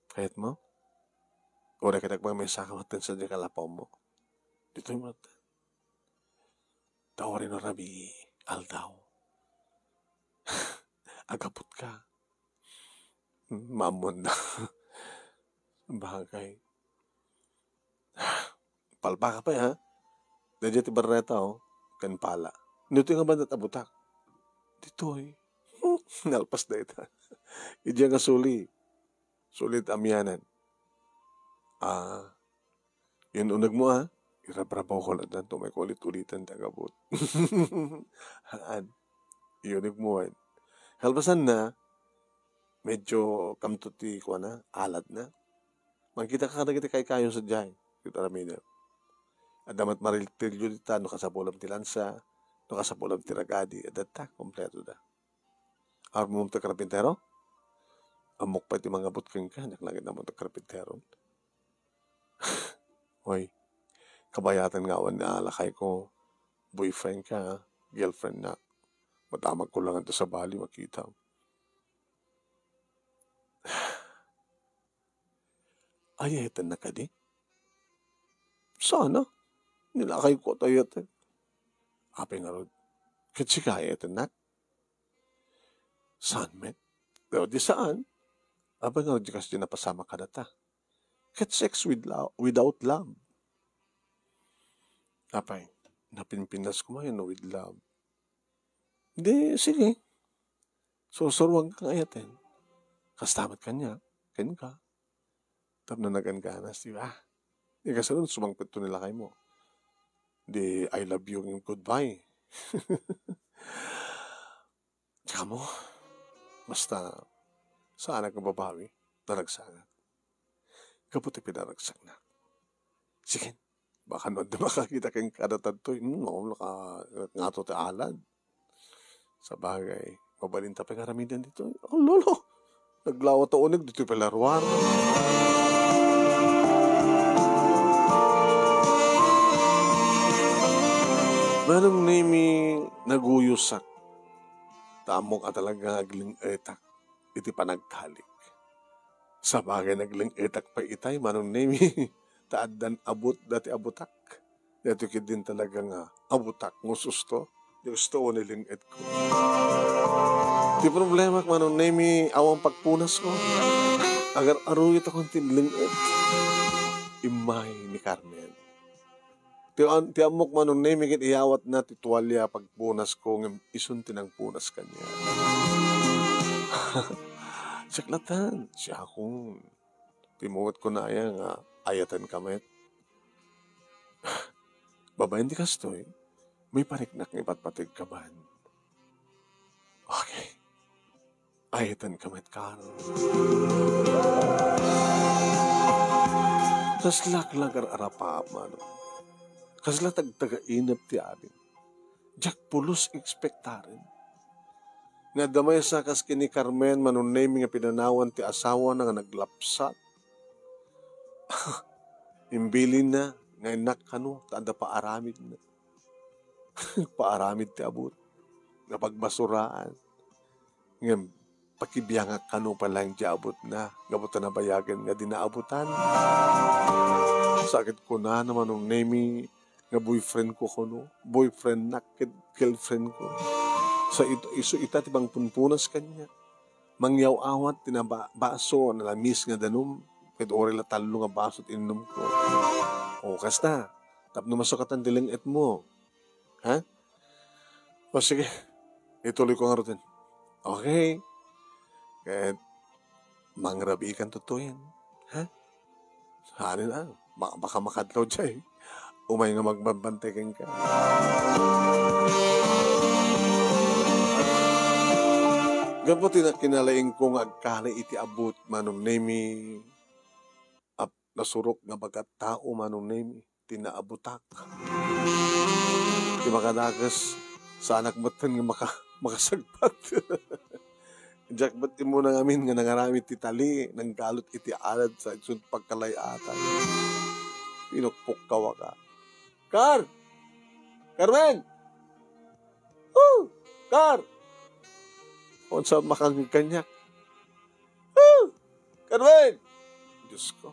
Kahit mo? Ora ka nagmamesa ka matin sa di kalapaw mo. Dito yung mata. Tawarin na rabi, aldaw. Agapot ka. Mamon na. Bagay. Palpa ka pa ha? Dadya ti barreta kan pala. Dito nga bandat abutak. Dito eh. Nalpas na ita. Idya nga suli. Sulit amyanan. Yun unag mo ha? Irabrabaw ko lang danto, may kulit-ulitan tagabot. Haan. Iunig mo. Halbasan na, medyo kamtuti ko na, alad na. Magkita ka na kita kay kayo sa dyan. Kita namin na. Adamat mariltilyo dita, no kasapulam ti lansa, no kasapulam ti ragadi, adata, kompleto da. Armum ta karpintero? Amok pa ti mga butking ka, naklagin naman ta karpintero. Hoy. Kabayatan nga awan na alakay ko, boyfriend ka, girlfriend na. Matamag ko lang ito sa bali, makita. Ayahitan na ka di? Sana. Nilakay ko tayo ito. Apay nga ron. Kasi ka ayahitan na? Saan, men? Pero di saan? Apay nga ron, di kasi napasama ka na ta. Get sex without love. Apay, napinpinas ko man with love. Di, sige. Susurwag kang ayatin. Kastamat ka niya. Ken ka. Tap na naganganas, di ba? Di kasunod, sumangpit to nila kay mo. Di, I love you yung goodbye. Tsaka mo, basta, saan ka babawi, naragsangat. Kaputi pinaragsak na. Sige, baka naman na makakita kang kadatad to. Nga to alad. Sa bagay, mabalinta pa nga ramidan dito. Oh, lolo, naglawa to unig dito pelarwar. Manong nimi naguyusak. Tamok at talaga agling etak. Iti panagtalik. Sa bagay nagling etak pa itay. Manong nimi taaddan abot dati abutak. Dito kid din talaga nga abutak ngususto. Gusto ko niling et ko. Di problema manong nimi awang pagpunas ko. Agar aruyot akong tinling et. Imay ni Carmen. Ti amok manong nemi kit iyawat na titualya pagpunas ko ng isunti ng punas kanya. Siklatan, siya akong timuot ko na yan nga ayatan kamet. Babayan di kastoy, may pariknak ng ipatpatig kaban. Okay. Ayatan kamet karo. Tas laklagar arapa manong. Kasla tagtaga-inap ti amin. Jack pulos ekspektaren. Nga damay sa kas kini Carmen manunay nga pinanawan ti asawa na nga naglapsat. Imbilin na nga inak kano taanda paaramid na. Paaramid ti abot. Nga pagbasuraan. Nga pakibiyangak kano palang di abot na. Gabutan na bayagan nga dinaabutan. Sakit ko na naman nung name nga boyfriend ko kuno, boyfriend na girlfriend ko. Sa iso ita tibang punpunas kanya. Mangyaw awat tinabaso na lamis nga danum, ket ore la talo nga baso inom ko. O kasta, tapno masukatan diling et mo. Ha? O sige, ituloy ko nga rutin. Okay. Ket mangrabi kan tutuyin. Ha? Hanin na, baka makadlaw dyan. Umay nga magbabantekin ka. Gapot kinalaing ko nga agkala iti abot manong nemi nasurok nga bagat tao manong nemi tinaabutak. Di makadagas sa anak matan nga makasagpat. Jack ba't mo na ngamin nga nangaramit ti tali nang galot iti alad sa isun pagkalayatan. Pinukpok kawa ka. Carmen! Oh! Car! Kung saan makangganyak. Oh! Carmen! Diyos ko.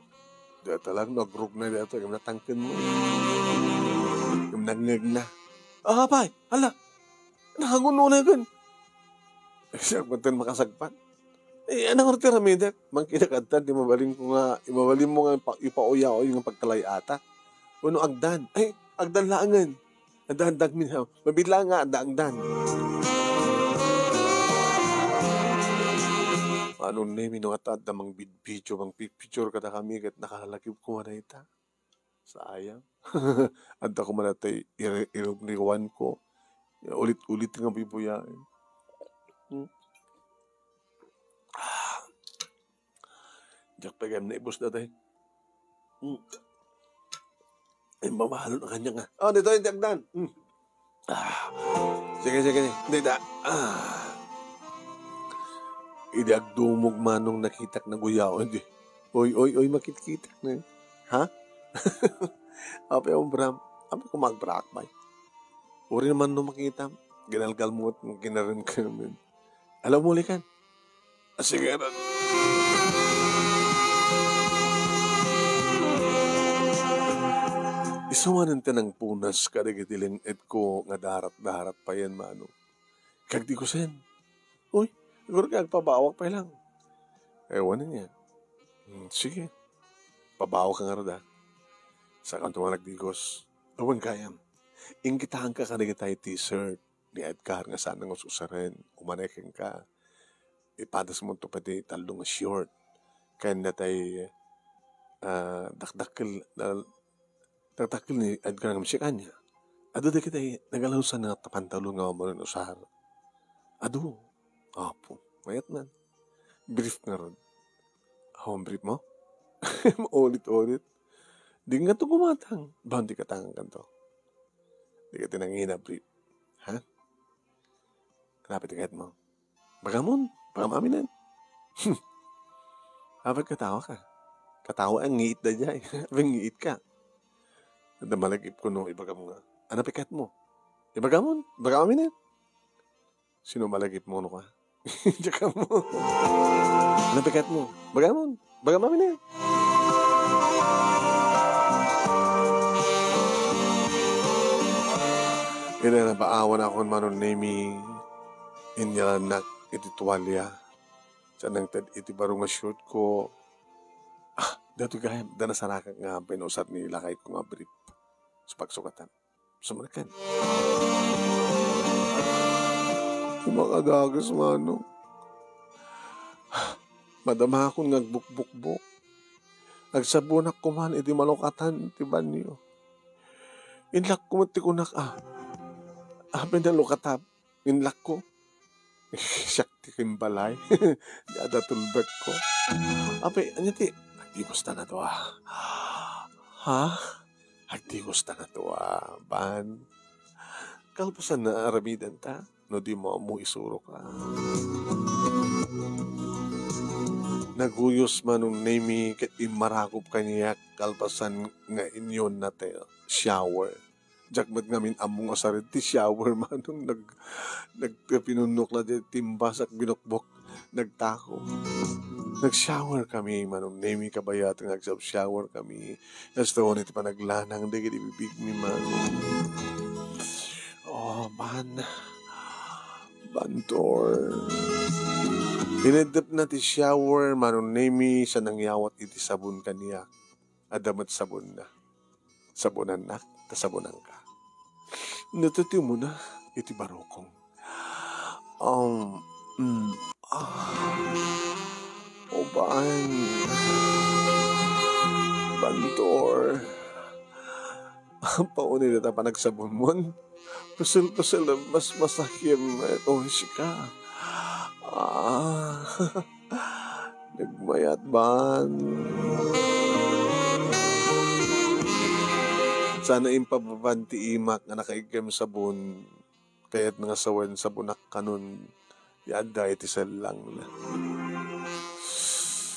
Dito lang, nagrug na dito. Yung natangkin mo. Yung nangag na. Ah, pay! Hala! Nahangon mo na yun. Siya kung makasagpan. Anong orte ramidet? Mangkinakadtan, imabalin mo nga ipauya o yung pagkalayata. Ano agdan? Ay, agdan laangan. Agdan minhaw. Mabitla nga, agdan. Ano na yung minuatad na mang video, mang picture kada kami kat nakahalakip ko na ita. Sayang. Anta ko man natay irugniwan ko. Ulit-ulit nga bibuyain. Diyak pagam na ibos na tayo. Ay, mamahalo na kanya nga. Oh, dito yung diagdan. Sige. Hindi na. Idiagdumog manong nakitak na guyaw. Hindi. Oy, makitkitak na yun. Ha? Ape yung Bram. Ape ko magbrakbay. Uri naman nung makita. Ginalgal mo at ginarin ka naman. Alam mo likan. Sige na. Isumanan ng punas karigitiling et ko nga darat pa yan mano. Kag di ko sen. Uy, siguro kag pabawak pa lang. Ewan na niya. Sige. pabaw ka nga rin sa kantungan nagdigos. Awan kayam, ingkitahan ka kanina tayo t-shirt ni Edgar nga sana nga susarin, umanekin ka, ipadas mo to pati talo nga short, kaya na tayo dakdakil ni Edgar nga masya kanya. Ado da kita nagalahusan na tapantalo nga mo rin usar. Ado, apo, mayat man. Brief nga ron. Ang brief mo? Ulit-ulit. Di nga ito kumatang. Ba, hindi ka tangang kanto. Di ka tinangina brief. Ha? Kapit agad mo. Bagamon, pagamamin na. Kapag katawa ka. Katawa ang ngiit na dyan. Abang ngiit ka. Namalagip ko no, ibagam nga. Ano pikat mo? Ibagamon, bagamin na. Sino malagip mo no ka? Tsaka mo. Ano pikat mo? Bagamon, bagamamin na. Ina na baawan ako manon name inyalanak iti tuwalya. Sanang tad iti baro nga shoot ko. Dato gaya, dana sarakak nga pinusat ni lakay ko nga brief sa pagsukatan. Sumarakan. Yung mga gagas manong. Madama akong nagbukbukbuk. Nagsabunak ko man, iti malukatan, iti banyo. Inlak ko, mati ko Amin na lukatap. Inlak ko. Siyak ti kimbalay. Yada tulbek ko. Ape, anyati, di gusta na to Ha? Di gusta na to ban. Kalpasan na aramidan ta. No di mo isuro ka. Naguyos manong name ket imarakop kaniya kalpasan nga inyon na te shower. Jakmat ngamin among asarit ti shower manong nagpinunok na di timbasak binukbok nagtako. Nag-shower kami manong name kabayat nga nag-shower kami. Nasto nito pa naglanang dagiti bibig ni manong. Oh man. Bantor. Dinedep na ti shower, manong nemi sa nangyawat iti sabon kaniya. Adamat sabon na. Sabonan na, tasabonan ka. Natuti mo na, iti barokong. Oban. Bantor. Paunay na pa nagsabon mo. Pasal mas masakim itong sika. Nagmayat ban. Sana impababanti imak nga nakaigam sabon. Kaya't nga sawan sabunak kanon. Yada iti salang na.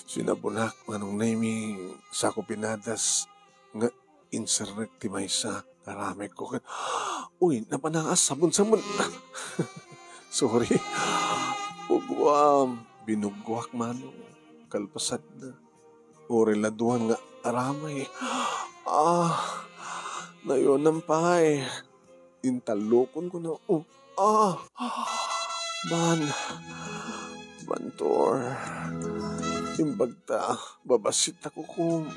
Sinabunak manong nami sa ko pinadas nga insernek ti maysa. Karami ko. Uy, napanangas sabon-sabon. Sorry. Ugwam. Binugwak manong. Kalpasad na. Oreladuhan nga aramay. Nayon ng pahay. Intalokon ko na. Bantor. Imbagta. Babasit ako kung.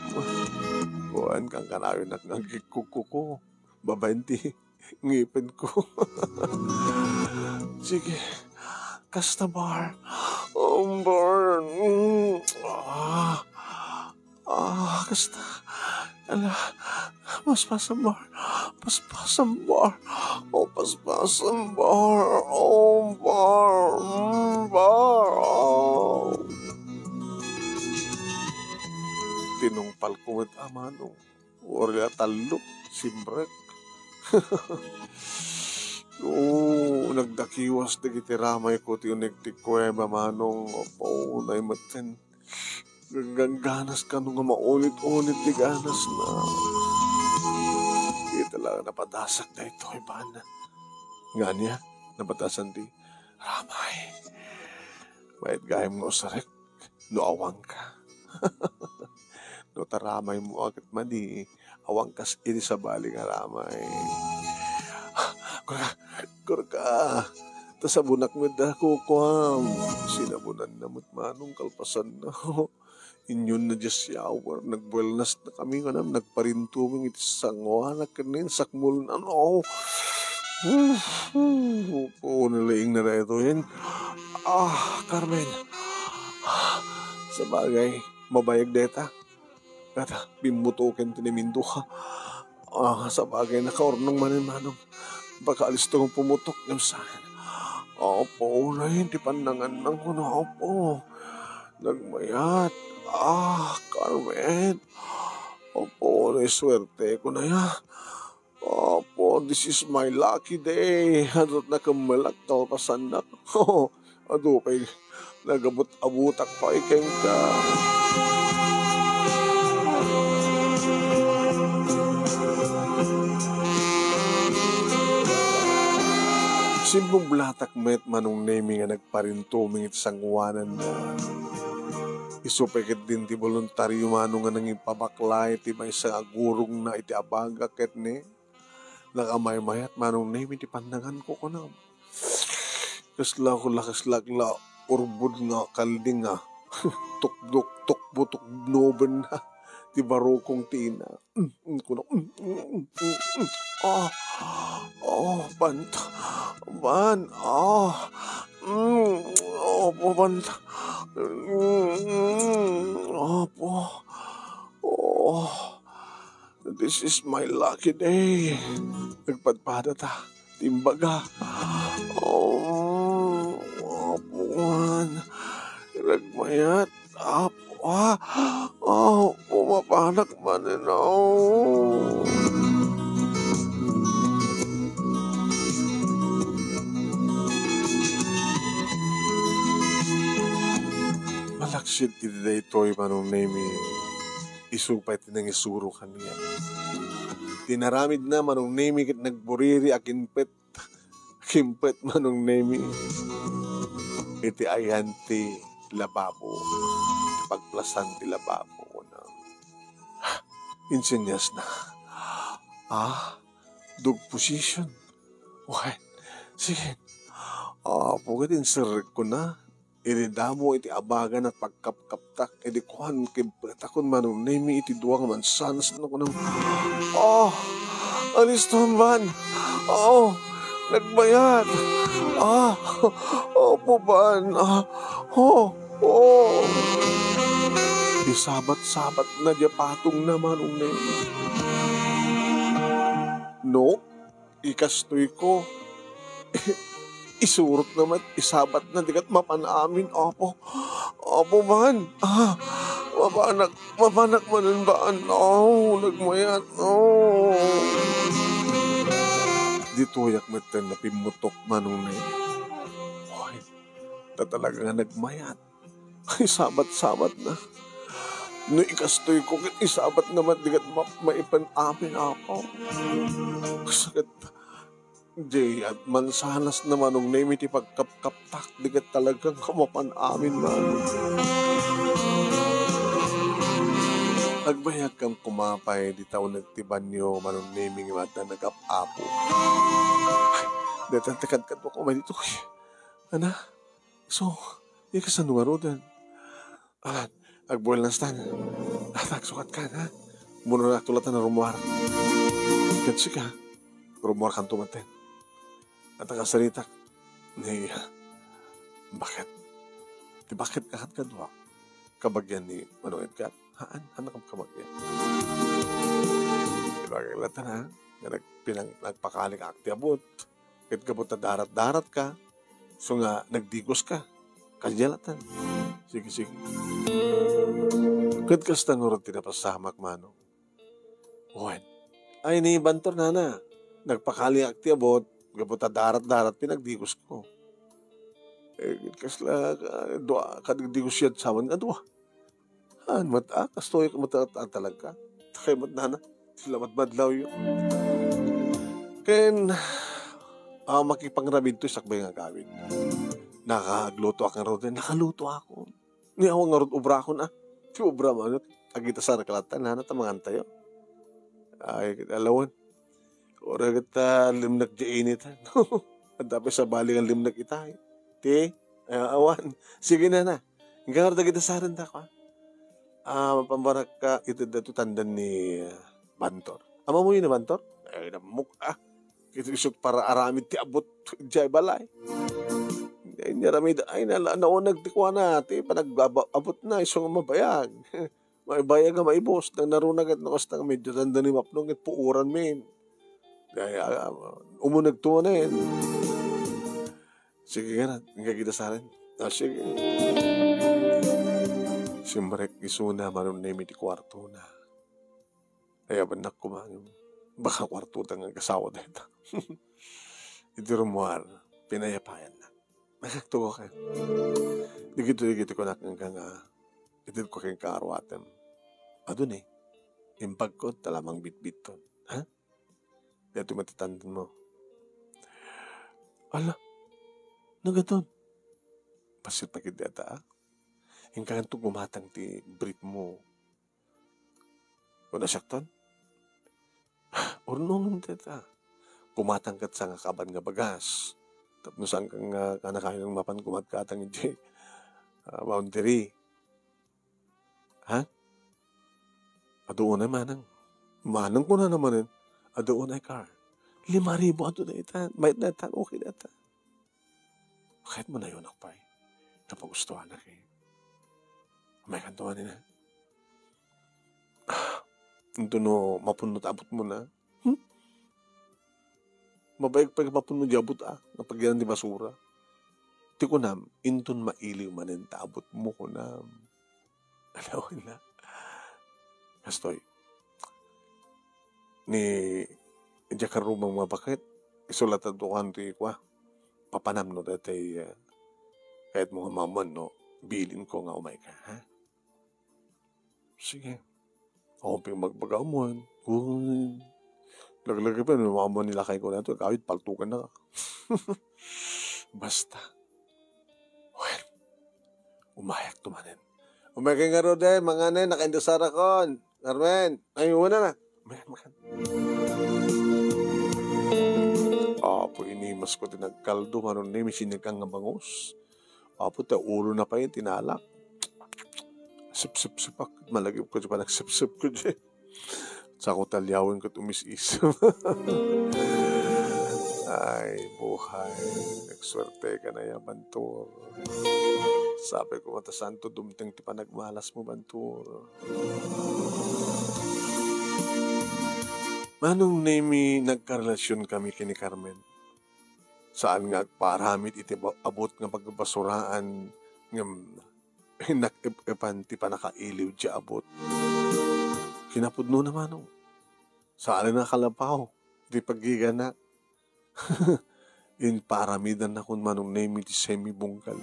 Buwan kang kanayon at nagkikuko ko. Babanti. Ngipin ko. Sige. Kasta bar. Bar. Kasta. Ala. Paspasang bar. Paspasang bar. Paspasang bar. Bar. Tinungpal ko at amanong. Wala talo. Simbrek. Nagdakiwas na gitiramay ko ti unegtikweba manong. Opo, naimaten. Gangganas ka nung maulit-ulit ti ganas na. Di talaga napadasak na ito, iban. Nga niya, napadasan di. Ramay. Bayit gayam nga usarek. Luawang ka. No taramay mo agad mani. Awang kas ini sa bali nga ramay. Kurka. Tas abunak mo dako kuam. Sinabunan na mo't manong kalpasan na. Inyon na just shower. Nag-wellness na kami nga nam. Nagparintuming iti sangwa na kanin. Sakmul na no. Upo nilaing na ito yun. Carmen. Sa bagay, mabayag deta. Kata, bimutukin tiniminto ka. Sa bagay, nakaornong manin-manong. Baka alis itong pumutok ng sa akin. Opo, na hindi pandangan ng kuno. Opo. Nagmayat. Carmen. Opo, naiswerte ko na ya. Opo, this is my lucky day. Adot na kamalak talpasan na. Ado pa'y nagabot-abutak pa ikeng ka. Simbong blatak met manong naming nga nagparintuming iti sangwanan na. Isupekit din ti voluntaryo manong nga nanging pabaklay ti may isang agurong na iti abaga ket ni. Nakamaymayat manong naming ti pandangan ko na. Kasla ko lakas-lagla urbod nga kalding nga. Tukbuk noben na. Ti barokong tina. Kuno. Banta. Ban. Opo, banta. This is my lucky day. Nagpadpada ta. Timbaga. Apuan. Nagmayat. Pumapanak man ina. Malaksid iti ito'y manong name isupay tinang isuro kaniya. Tinaramid na manong name kit nagburiri akinpet manong name iti ayanti lababo pagplasan ti lababo ko na insenyas na dog position sige pagkat inserek ko na iridamo iti abagan at pagkapkaptak iti kuhan kimpatakon manong name iti duwang mansanas na ko na alis naman nagbayad puban isabat-sabat na diya patong naman no ikastoy ko isurot naman isabat na dikat mapanamin opo man mapanak manan baan nagmayat dituyak meten na pimutok manong na talaga nga nagmayat. Isabat-sabat na. No ikastoy ko, isabat naman, digat maipan amin ako. Sakit. Jay, at mansanas naman nung name iti pagkapkaptak, digat talagang kamapan amin man. Nagbayag kang kumapay, di tao nagtiban nyo, manong naming mata nag-apo. Dito, takad-kad mo kumay dito. Ana? So, di ka sa nuwarodan. Agbuel na stan. Agsukat ka, ha? Muna na tulatan na rumuar. Katsi ka. Rumuar kang tumaten. At ang kasaritak. Niya. Bakit? Di bakit kahat ka doa? Kabagyan ni Manong Edgar? Haan? Anak ang kabagyan? Di ba kaglatan, ha? Nagpakalik akti abot. Kahit kabot na darat-darat ka. So nga, nagdigos ka. Kalyalatan. Sige. Kahit kasta ngurot tinapasamak, Manong. Uwan. Ay, ni Bantor na. Nagpakali akti abot. Kabot na darat-darat. Pinagdigos ko. Kasla, kadigdigos yan sa aman. Adwa. Kastoy ka matataan talaga. Takay matnana. Sila matmadlaw yun. Ken... makipangrabid to sakbay nga gawin. Nakagluto ako nga rin. Nakaluto ako. Ni ako nga rin ubra ako na. Si ubra mo. Agita sa nakalatan. Hanat ang mga antayo. Ay, alawan. Ora kita limnak di init. At tapos sa bali ang limnag itay. Ti, awan. Sige na. Hanggang harda kita sa rin ka. Pambarak ka, ito dato tandan ni Bantor. Ama mo yun ni Bantor? Ay, namuk Ito isok para aramid ti abot jay balay. Ay, naramid, ay, naunag ti kwa na, ti, panag-abot na, isong mabayag. May bayag nga maibos, nang narunag at nakastang medyo tanda ni Mapnong at puuran min. Kaya, umunag to na yun. Sige nga na, hanggang kita sa rin. Sige. Simrek isuna manon na iti kwarto na. Kaya banak kumangin. Baka kwarto tangang kasawa na ito. Iti rumuar, pinayapayan na. Nakaktuwa ka. Digito ko na hanggang itin ko kayong kaarwatem. Adun impag ko talamang bitbit ton. Ha? Kaya tumatitandan mo. Ala, nagaton. Pasit pa kideta hinggang ito gumatang ti brief mo. Kung nasaktan? Ornong teta. Gumatang kat sa nga kaban nga bagas. Tapos ang kang kanakain ng mapan kumatkatang iti boundary. Ha? Adoon ay manang. Manang ko na naman yun. Adoon ay car. 5,000 ato na itan. May natan, okay na ita. Kahit mo na yun akpay. Napagustuhan na kayo. May kantuan nila. Ito no, mapunot abot mo na. Mabayag pag mapunot abot napagyan di basura. Ti ko nam, inton mailiw manin taabot mo ko nam. Alawin na. Kastoy. Ni Jakarumang mabakit. Isulatan to kanto kwa. Papanam no datay kahit mga mamon no. Bilin ko nga umay ka, ha? Sige. Ako ping magbagamuan. Laglagay pa, mamon nila kayo ko na ito. Kawit, paltukan na ka. Basta. Well, umayak tumanin. Umayak nga ro din, mga nen, nakaindasara kon. Carmen, ay, una na. Umayak makan. Apo, inimas ko tinagkaldo. Manon na, may sinigang nga bangus. Apo, ulo na pa yun, tinalak. Sip-sip-sipak. Malagip ko dyan pa nagsip-sip ko dyan. Sa ko talyawin ko tumis-is. Ay, buhay. Nagswerte ka na yan, Bantur. Sabi ko, mata santo, dumting ti panagmalas mo, Bantur. Manong name nagkarelasyon kami kini Carmen? Saan nga paramit iti abot nga pagbasuraan ng ti pa nakailiw di abot. Kinapudno naman saan na kalapaw di pagigana. In paramidan na kung manong name iti semi-bungkal.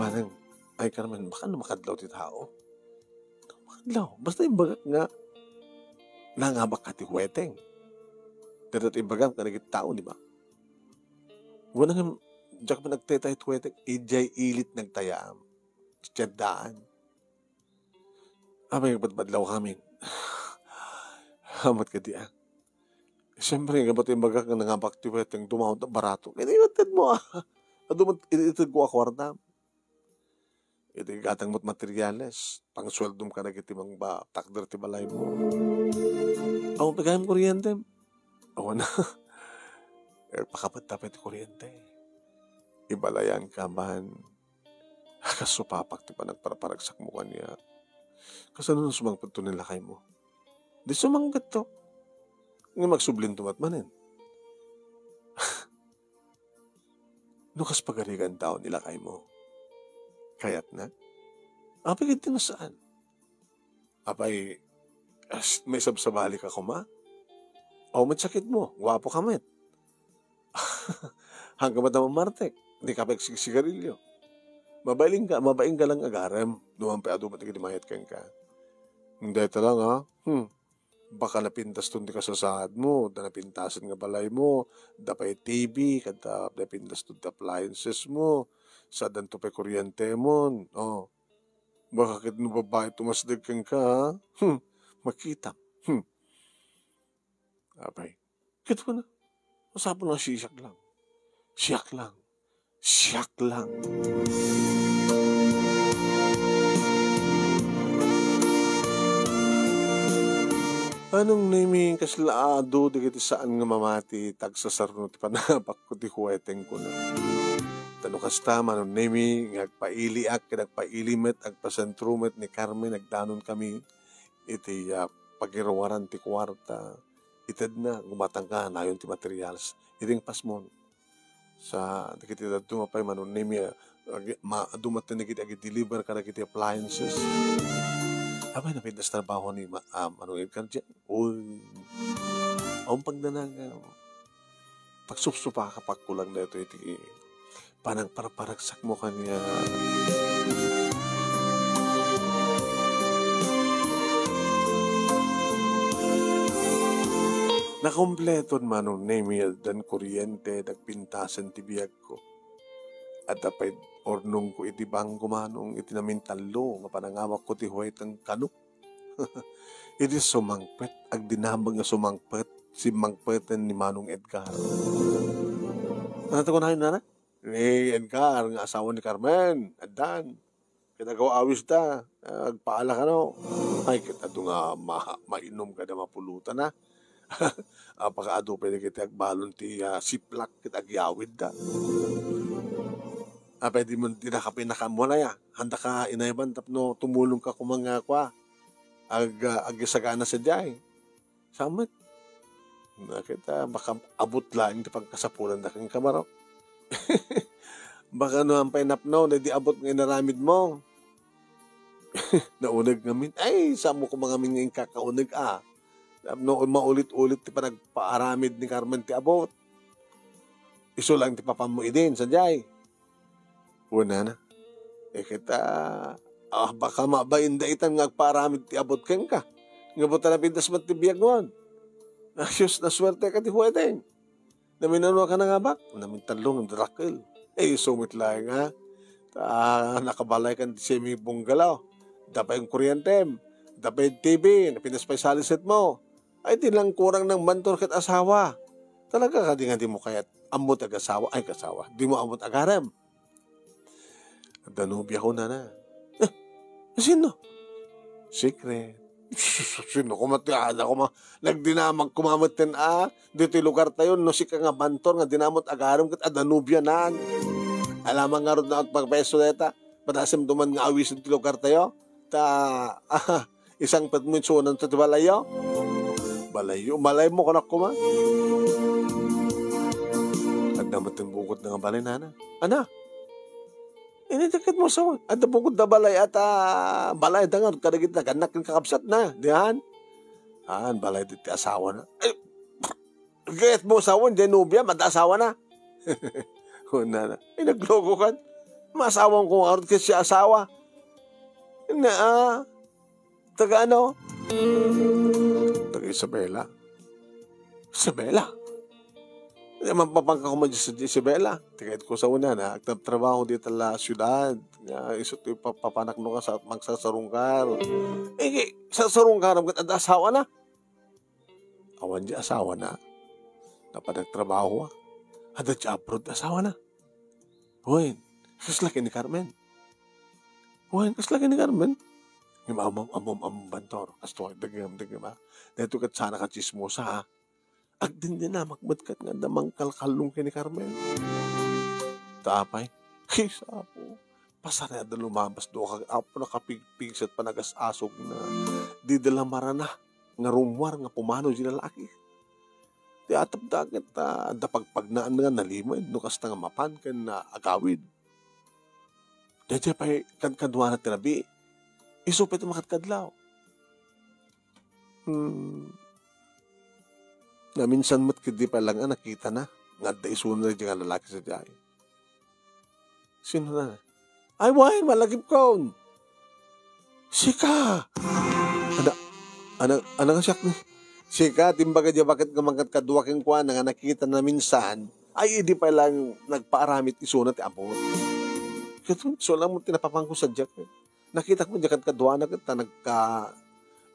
Manang, ay Carmen, baka na makadlaw ti tao? Makadlaw, basta imbagak nga nangabak ka ti huweteng. Dadat imbagak ka nagit tao, di ba? Wala nga, diyak pa nagtetay tuwetek, ijay ilit nagtayam. Tiyadaan. May badbadlaw kami. Hamat ka diya. Siyempre, kapat yung bagak nga nangabak tuweteng dumawad na barato. Kaya inatid mo Adumot, itid ko akwarta. Ito yung gatang mo't materyales. Pangsweldom ka nagitimang ba, takder ti balay mo. Ako, pagayang kuryente. Ako na. Pakapat dapat kuryente. Ibalayan ka man. Kasupapak ti pa nagparaparagsak mo kanya. Kasano nang sumangpad to nilakay mo? Di sumanggat to. Nga magsublin tumatmanin. Nukas pagarigan tao nilakay mo. Kayat na? Apay iti na saan? Apay, may sabsabali ka kuma? O matsakit mo, gwapo ka met. Hanggang ba naman martek, hindi ka pagsigsigarilyo. Mabaing ka lang agarem, dumampi ado matigil mayat kang ka. Hindi ito lang baka napintas tundi ka sa sahad mo, da napintasan nga balay mo, da pa TV, kada napintas tundi appliances mo, sa dan to pa kuryente mo, baka kit no babae tumasdag kang ka, makita. Abay, kit mo na. Masapon lang siyak lang. Siyak lang. Siyak lang. Anong naming kaslaado di kiti saan nga mamati tagsasarno ti panapak ko ti huweteng ko na. Tano kasta manong naming agpailiak kinagpailimet agpasentrumet ni Carmen agdanon kami iti pagirawaran ti kwarta. Ited na gumatang ka na yun ti materials. Iting pasmon sa di kiti dumapay manong naming dumating na kiti agi-deliver ka na kiti appliances. Abay, napindas trabaho ni Manong Edgar dyan. Uy, ang pagdanaga. Pagsupsupa ka pagkulang na ito, iti panang paraparagsak mo kanya. Nakompleton Manong Nemil dan kuryente, nagpintasan tibiyag ko. At apay ornong ko iti bangko manong iti namin talo nga panangawak ko ti huwet ang kano. Iti sumangpet ag dinambang nga sumangpet si mangpeten ni Manong Edgar. Ano ko na yun na? Ni Edgar nga asawa ni Carmen adan kinagawa awis da agpaala ka no. Ay kita do nga mainom ka na mapulutan na. Apaka ado pwede kita agbalon ti siplak kita agyawid da. Pwede mo dinakapinakan mo na ya. Handa ka inayban tapno tumulong ka kumanga kwa. Agisagana sa jay. Samot. Nakita baka abot lang ti pagkasapulan na kang kamarok. Baka no ang painapno na di abot ng inaramid mo. Naunag ngamin. Ay, saan mo kumangamin ngayong kakaunag No, maulit-ulit ti panagpaaramid ni Carmen ti abot. Iso lang ti papamu idin sa jay. Una na. Kita, baka mabainda itan nga agparamid ti abot ken ka. Nga buta na pintas matibiyag noon. Nasyos na swerte ka ti huweteng. Naminanwa ka na nga bak. Namintalong ang drakil. Sumit lang ha. Nakabalay ka ti semi-bunggalaw. Dapay yung kuryentem. Dapay yung TV. Napinas pa yung salisit mo. Ay, di lang kurang ng mantor kat asawa. Talaga ka di mo kaya't amot ag-asawa. Ay, kasawa. Di mo amot agarem. Danubya ko na. Sino? Secret. Sino kumatiada ko nagdinamag kumamatin dito lugar tayo no si ka nga bantor nga dinamot agaram kat Danubya na. Alamang nga ron na at pagpeso neta. Padasim duman nga awisin ti lugar tayo. Isang patmunsunan to ti balayo. Balay mo kanak kuma. Nagdamot yung bukod na nga balay na. Ana? Initikat mo sa at bukod na balay at balay dangan kadagit na kanak ng kakapsat na. Diyan? Balay dito asawa na. Gayet mo asawa, Danubya, mad-asawa na. Una na. Naglogo ka. Masawang kong arot kasi asawa. Taga ano? Taga Isabela. Isabela? Mapapangka ko man sa Isabela. Tigait ko sa una na. Agtatrabaho dito la syudad. Isot yung papanakno ka sa magsasarungkar. Sasarungkar ang asawa na. Awan di asawa na. Napanagtrabaho Ada di abroad asawa na. Buwan. Kaslaki ni Carmen. Buwan. Kaslaki ni Carmen. Yung amom bantor. Kasto dagam ba? Dito kat sana ka chismosa Agdin din na, magmadkat nga damang kalkalong kini Carmen. Tapay, kisa po. Pasaraya na lumabas do kag apo nakapigpigsat panagas-asog na di dala marana nga rumwar nga pumano di lalaki. Di atap dagat da pagpagnaan nga nalimod no kasta nga mapan ken na agawid. Dede pay kadwa na tirabi. Isupit makatkadlaw. Na minsan mo't kidi pa lang nakita na. Nga da isun na dyan lalaki sa dyan. Sino na? Ay, why? Malagip ko. Sika! Ano nga siya? Sika, timbaga dyan bakit kamangkat kaduwaking kwa na nga nakita na minsan, ay hindi pa lang nagpaaramit isunat abot. So lang mo tinapapang ko sa dyan. Nakita ko dyan kaduwa na kita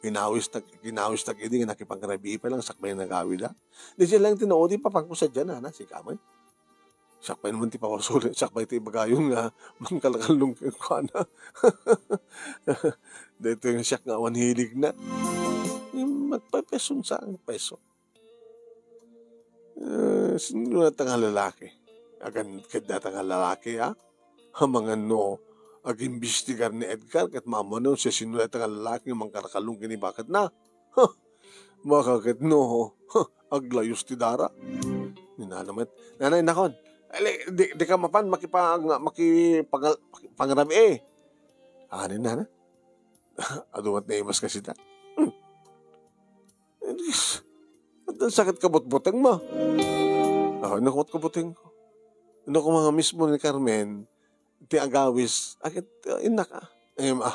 Kinawis na kidi nga nakipangrabi pa lang sakbay nagawi da. Di siya lang tinuodi pa pang kusa dyan na si kamay. Sakbay naman ti pawasulit, sakbay ti bagayon nga mangkalkalong ko na. Dito yung siyak nga awan hilig na. Magpapeson sa ang peso. Sino na tanga lalaki? Agan kada tanga lalaki ha? Mga no, ag-imbestigar ni Edgar kat mamano siya sino na tanga lalaki ng mangkarakalong kini bakit na? Makakit no, aglayos ti dara. Ninanamat. Nanay nakon, di ka mapan makipangarabi eh. Anin na na? Adumat na imas kasi ta. At ang sakit kabot-boteng mo. Nakot kaboteng ko. Ano ko mga mismo ni Carmen, ti agawis, akit inak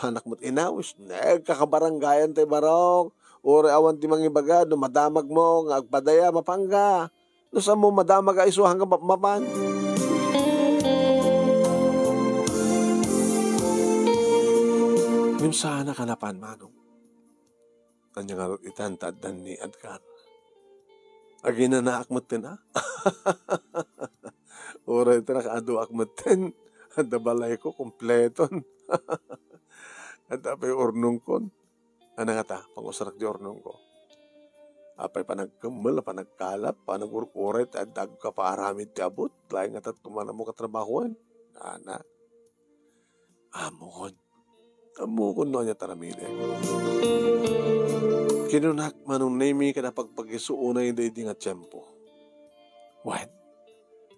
anak mo't inawis, kakabaranggayan tayo barong, ore awan ti mangibaga, madamag mo, nga agpadaya, mapangga. No sa mo madamag aiso hanggang mapan. Yung sana kanapan manong. Kanya nga itantad dan ni Edgar. Agina na akmatin ha? Ora ito nakaado akmatin. At balay ko kompleton. At apay ornong kon. Ano nga ta? Pangusarak di ornong ko. Apay panagkamal, panagkalap, panagurkuret, at dag ka paaramid ti abot. Laing at tumana mo katrabahuan. Ana. Amukon no niya taramide. Kinunak manong nemi ka na pagpagisuunay da iti nga tiyempo. What?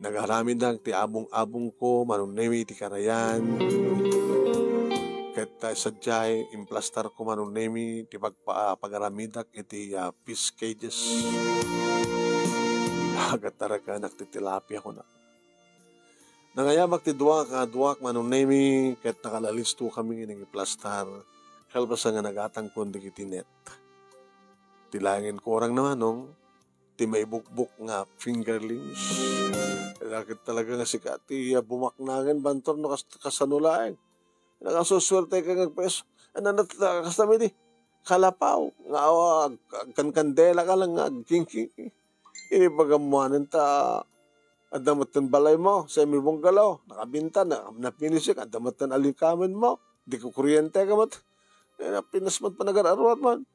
Nagaramid na ti abong-abong ko, manong nemi iti karayan. Ket sadyay, implastar ko manong nemi ti pag-aramidak iti fish cages. Agat taraga naktitilapia ko na. Nangayamak ti duwak manong nemi ket nakalalisto kami ng implastar. Kalbasa nga nagatang kundi iti net. Tilangin ko orang naman nung ti may bukbuk nga fingerlings. Lakit talaga nga si Kati bumaknangin bantor no kasanulain. Nakasuswerte ka ng peso. Ano na kasami di? Kalapaw. Nga kankandela ka lang nga king. Inipagamuanin ta adamatan balay mo sa imibong galaw. Nakabinta na napinisik adamatan alikamin mo. Di ko kuryente ka mat. Pinasmat pa nag-araruat man.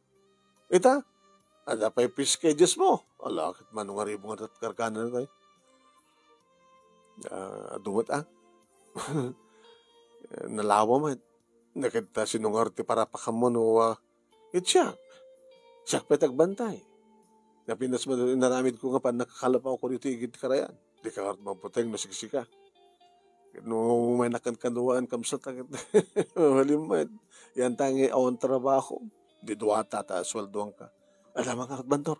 Ita? Ada pa yung fish cages mo. Alakit man nung haribong at karkana na tayo. Dumot Nalawa man. Nakita sinungarte para pakamo no. Siyak petagbantay. Napinas mo naramid ko nga pa nakakalapaw ko dito igit karayan. Di ka hart maputeng no siksika. No may nakankanuan kamsat agad. Halimad. Yan tangi awan trabaho. Di duwata ta sweldoan ka. Alam nga bantor.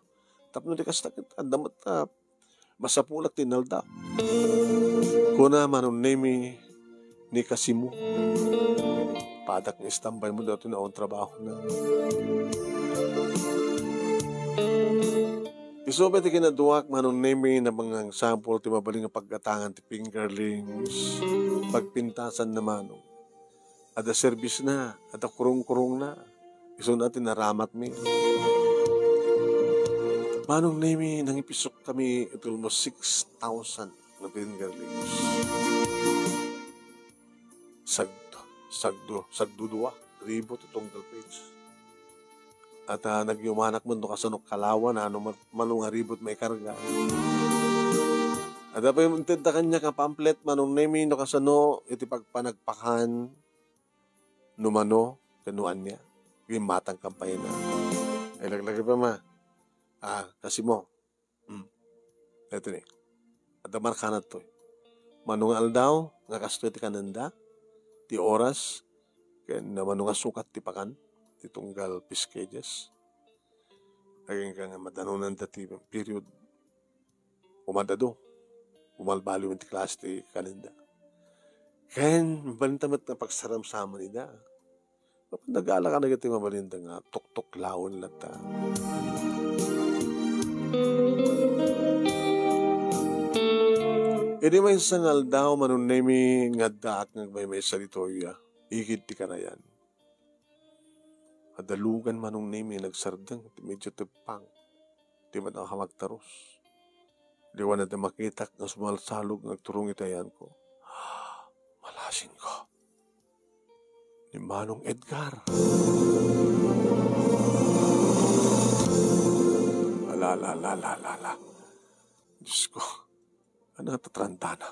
Tapno di kastakit. Andamat na. Masapulak tinalda. Kuna manong nemi ni Kasimu. Padak ni istambay mo daw na trabaho na. Isobet ti kinaduwak manong nemi na mga sample ti mabaling nga pagkatangan ti fingerlings. Pagpintasan na manong. Ada service na. Ada kurung-kurung na. Iso natin naramat mi. Manong nemi nang ipisok kami ito almost 6,000 na fingerlings. Sagdudua. Ribot itong page. At nagyumanak mo ito kasanok kalawa na ano manong ribot may karga. At apay munted na kanya ka pamphlet manong nemi no kasano iti pagpanagpakan numano kanuan niya. Yung matang kampay na. Ay laglagay pa ma. Kasi mo. Ito ni. At markanat to. Manungal daw, nga kasto ti kananda, ti oras, kaya na manunga sukat ti pakan, ti tunggal fish cages. Aging ka nga madanunan dati period, umadado, umalbalo ti klase ti kananda. Kaya mabalintamat na pagsaramsaman nila. Nag-aala ka na gati mabalinta nga, tuk-tuk laon lata. Hindi may sangal daw manunemi nga daak ng may salitoya. Ikit ti karayan. Adalugan manong nimi nagsardeng, medyo tepang. Di man ako hamagtaros. Di wan natin makitak nga sumalsalog nagturong itayan ko. Malasin ko. Ni Manong Edgar. Ala. Diyos ko. Ano nga tatranta na?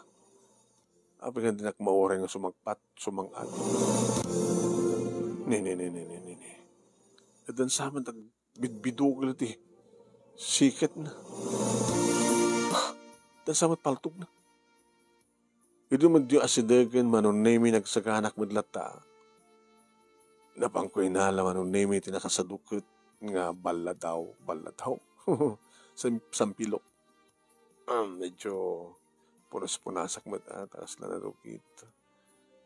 Abi nga dinak maoray nga sumagpat, sumangad. Ni. Adan sa amin, bidbidog ulit eh. Sikat na. Dan sa amin, paltog na. Ito man diyo asidagan manon nemi nagsaganak madlata. Napangkoy na alam manon nemi tinakasadukot nga baladaw. Sampilok. Medyo punas-punasak mataas na narukit.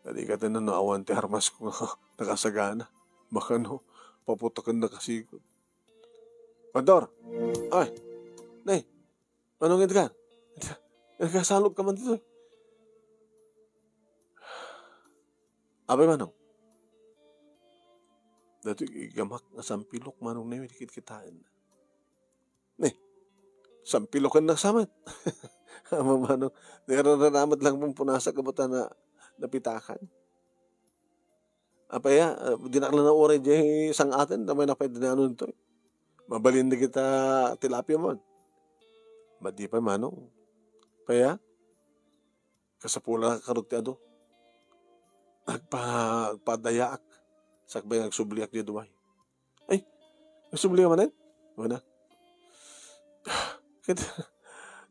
Dali ka na naawan ti harmas ko nga nakasagana. Baka no, paputokan na kasikot. Pandor! Ay! Nay! Manong Edgar? Nagkasalog ka man dito. Abay manong. Dito igamak nga sampilok manong na yun kitaan. Nay! Sampilokan na samat. Ama manong. Nararamat lang mong punasa kabuta na napitakan. Apaya, dinakla na oray di isang atin, damay na pwede na ano nito. Mabalin na kita tilapia mo. Madi pa manong. Paya, kasapula karot ti ado. Nagpadayaak. Sakbay nagsubliak di duway. Ay, nagsubliak manin? Wala.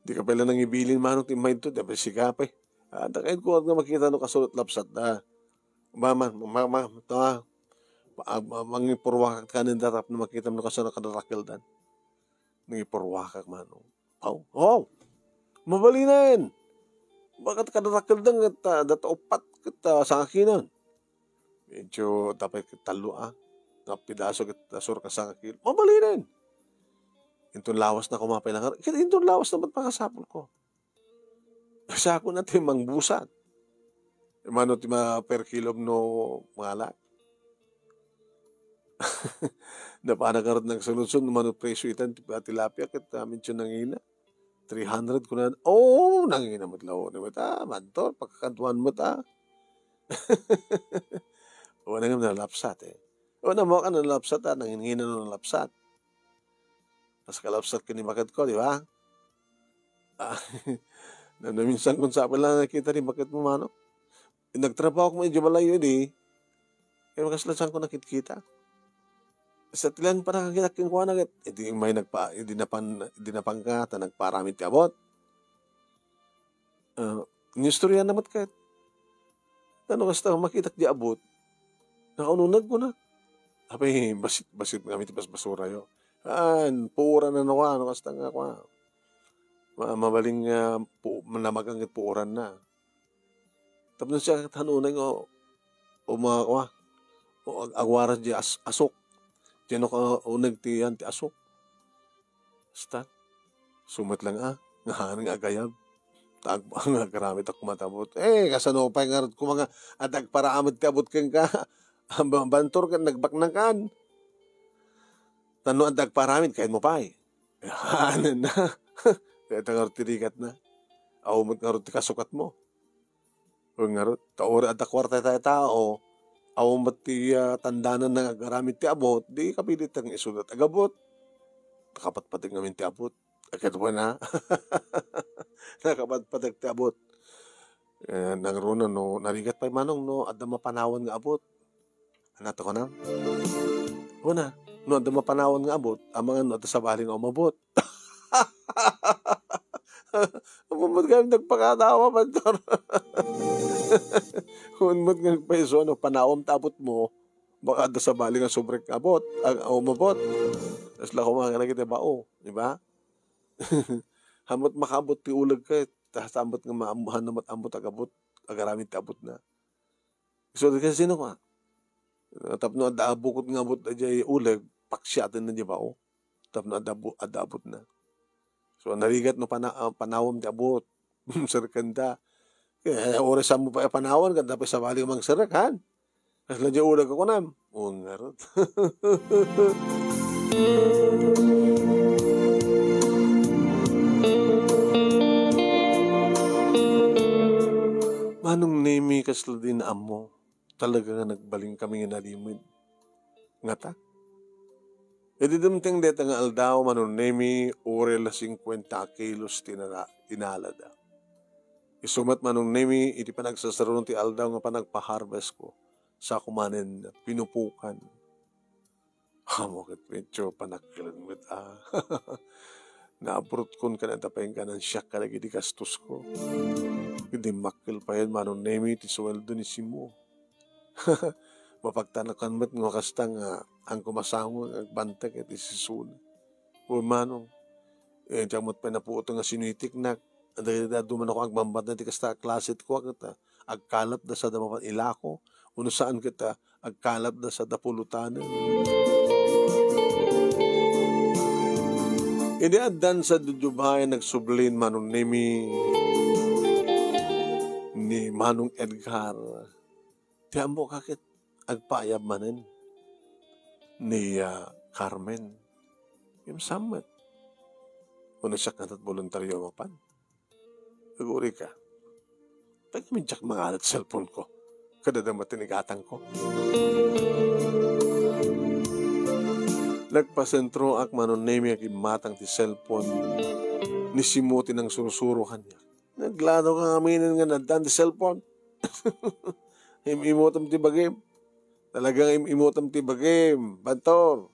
Di ka pala nang ibilin manong timay ito. Dapat sikapay. Kahit ko nga makita no kasulot lapsat na. Mangipurwakak ka ng darap na makita mo kasulot kadarakil dan. Nangipurwakak manong. Mabalinin! Bakit kadarakil dan at datopat kita sa akinan? Medyo dapat kitalo Napidaso kita sur ka sa akil. Mabalinin! Intong lawas na kumapay lang. Intong lawas na ba't pakasapol ko? Sa ako natin mangbusat. Mano ti per kilo no malak. Napanagarat ng sunod-sunod mano presyo itan tilapia kita mention ng ina. 300 ko na. Nangina mo tlaw. Mantor, pagkakantuan mo ta. Wala nga nalapsat eh. Wala mo ka nalapsat nangingina na nalapsat. Mas kalapsat ka ni Bakit ko, di ba? Na minsan kung sabi lang nakita rin, bakit mo mano? Nagtrabaho ko medyo malayo di. Kaya makaslasan ko nakikita. Sa tilan pa nakakita ko na hindi may hindi napangkata, nagparamit ti abot. Yung istorya naman kahit. Ano kasta makita di abot. Naununag ko na. Sabi, basit kami ti basura yo. Puuran na nawa, ano kasta nga kwa. Mabaling namagang puuran na. Tapos siya tanunan ko, mga kwa, agwaras di asok. Diyan ako unag ti asok. Basta, sumat lang nga agayab. Nga karamit ako matabot. Kasano pa nga ko mga adag para amad ti abot kang ka. Bantor ka, nagbaknang kan. Tano adag paramid, kahit mo pa Hanan na. Kaya tangarot tirikat na. Awamot ngarot ti kasukat mo. O ngarot, taori adak kwarta tayo tao. Awamot ti tandanan na agaramid ti abot. Di kapilit ang isulat agabot. Nakapatpatig namin ti abot. Agad mo na. Nakapatpatig ti abot. Nang runa no, narigat pa manong no, adda mapanawan nga abot. Anato ko na? Una, no, adda mapanawan nga abot, amang ano, adda sa baling umabot. Umabot kami nagpakatawa, Pantor. Umabot kami peso, no, panawam tabot mo, baka adda sa baling ang sobrek abot, umabot. Tapos lang kumanga na kita ba, di ba? Hamot makabot ti ulag ka, tapos ambot nga maamuhan na matambot agabot, agaramit abot na. So, kasi sino ka? Tapno adabukot nga abot ajay ulag, paksyatin na di ba, Tapno adabot na. So, narigat no panawam ti abot, sarkanda. Kaya, orasan mo pa panawan, kanda pa sa bali mang sarakan. Kasi lang ulag ako nam, Oo nga ron. Manong nemi kasla din amo. Talaga nga nagbaling kami nga nalimid. Nga ta? E di dumteng deta nga aldaw manong nemi ore la 50 kilos tinalada. Isumat manong nemi iti panagsasaron ti aldaw nga panagpa-harvest ko sa kumanen pinupukan. Amo kat medyo panagkilan mit Naaprot kon ka na tapayin ka ng siyak ka lagi di gastos ko. Hindi makil pa yan manong nemi ti sweldo ni Simo. Mapagtanakan met nga kastang ang kumasango ang bantag at isisun. O manong, diyan mo't pa naputo nga sinuitik na dahil duman ako agbambat na ti kasta klasit ko agkalap da sa damapan ilako uno saan kita agkalap da sa dapulutanan. Hindi adan sa dudubay nagsublin manong nemi ni Manong Edgar. Tiyan mo kakit agpayab manen ni Carmen. Yung samat. Kung siya kantat voluntaryo mapan. Aguri ka. Pagminchak mga alat cellphone ko. Kadadama tinigatang ko. Nagpasentro ak manon nemi ak imatang ti cellphone ni Simuti ng surusuruhan niya. Naglado ka aminin nga nadan ti cellphone. Imotam ti bagim. Talagang imotam ti bagim. Bantor.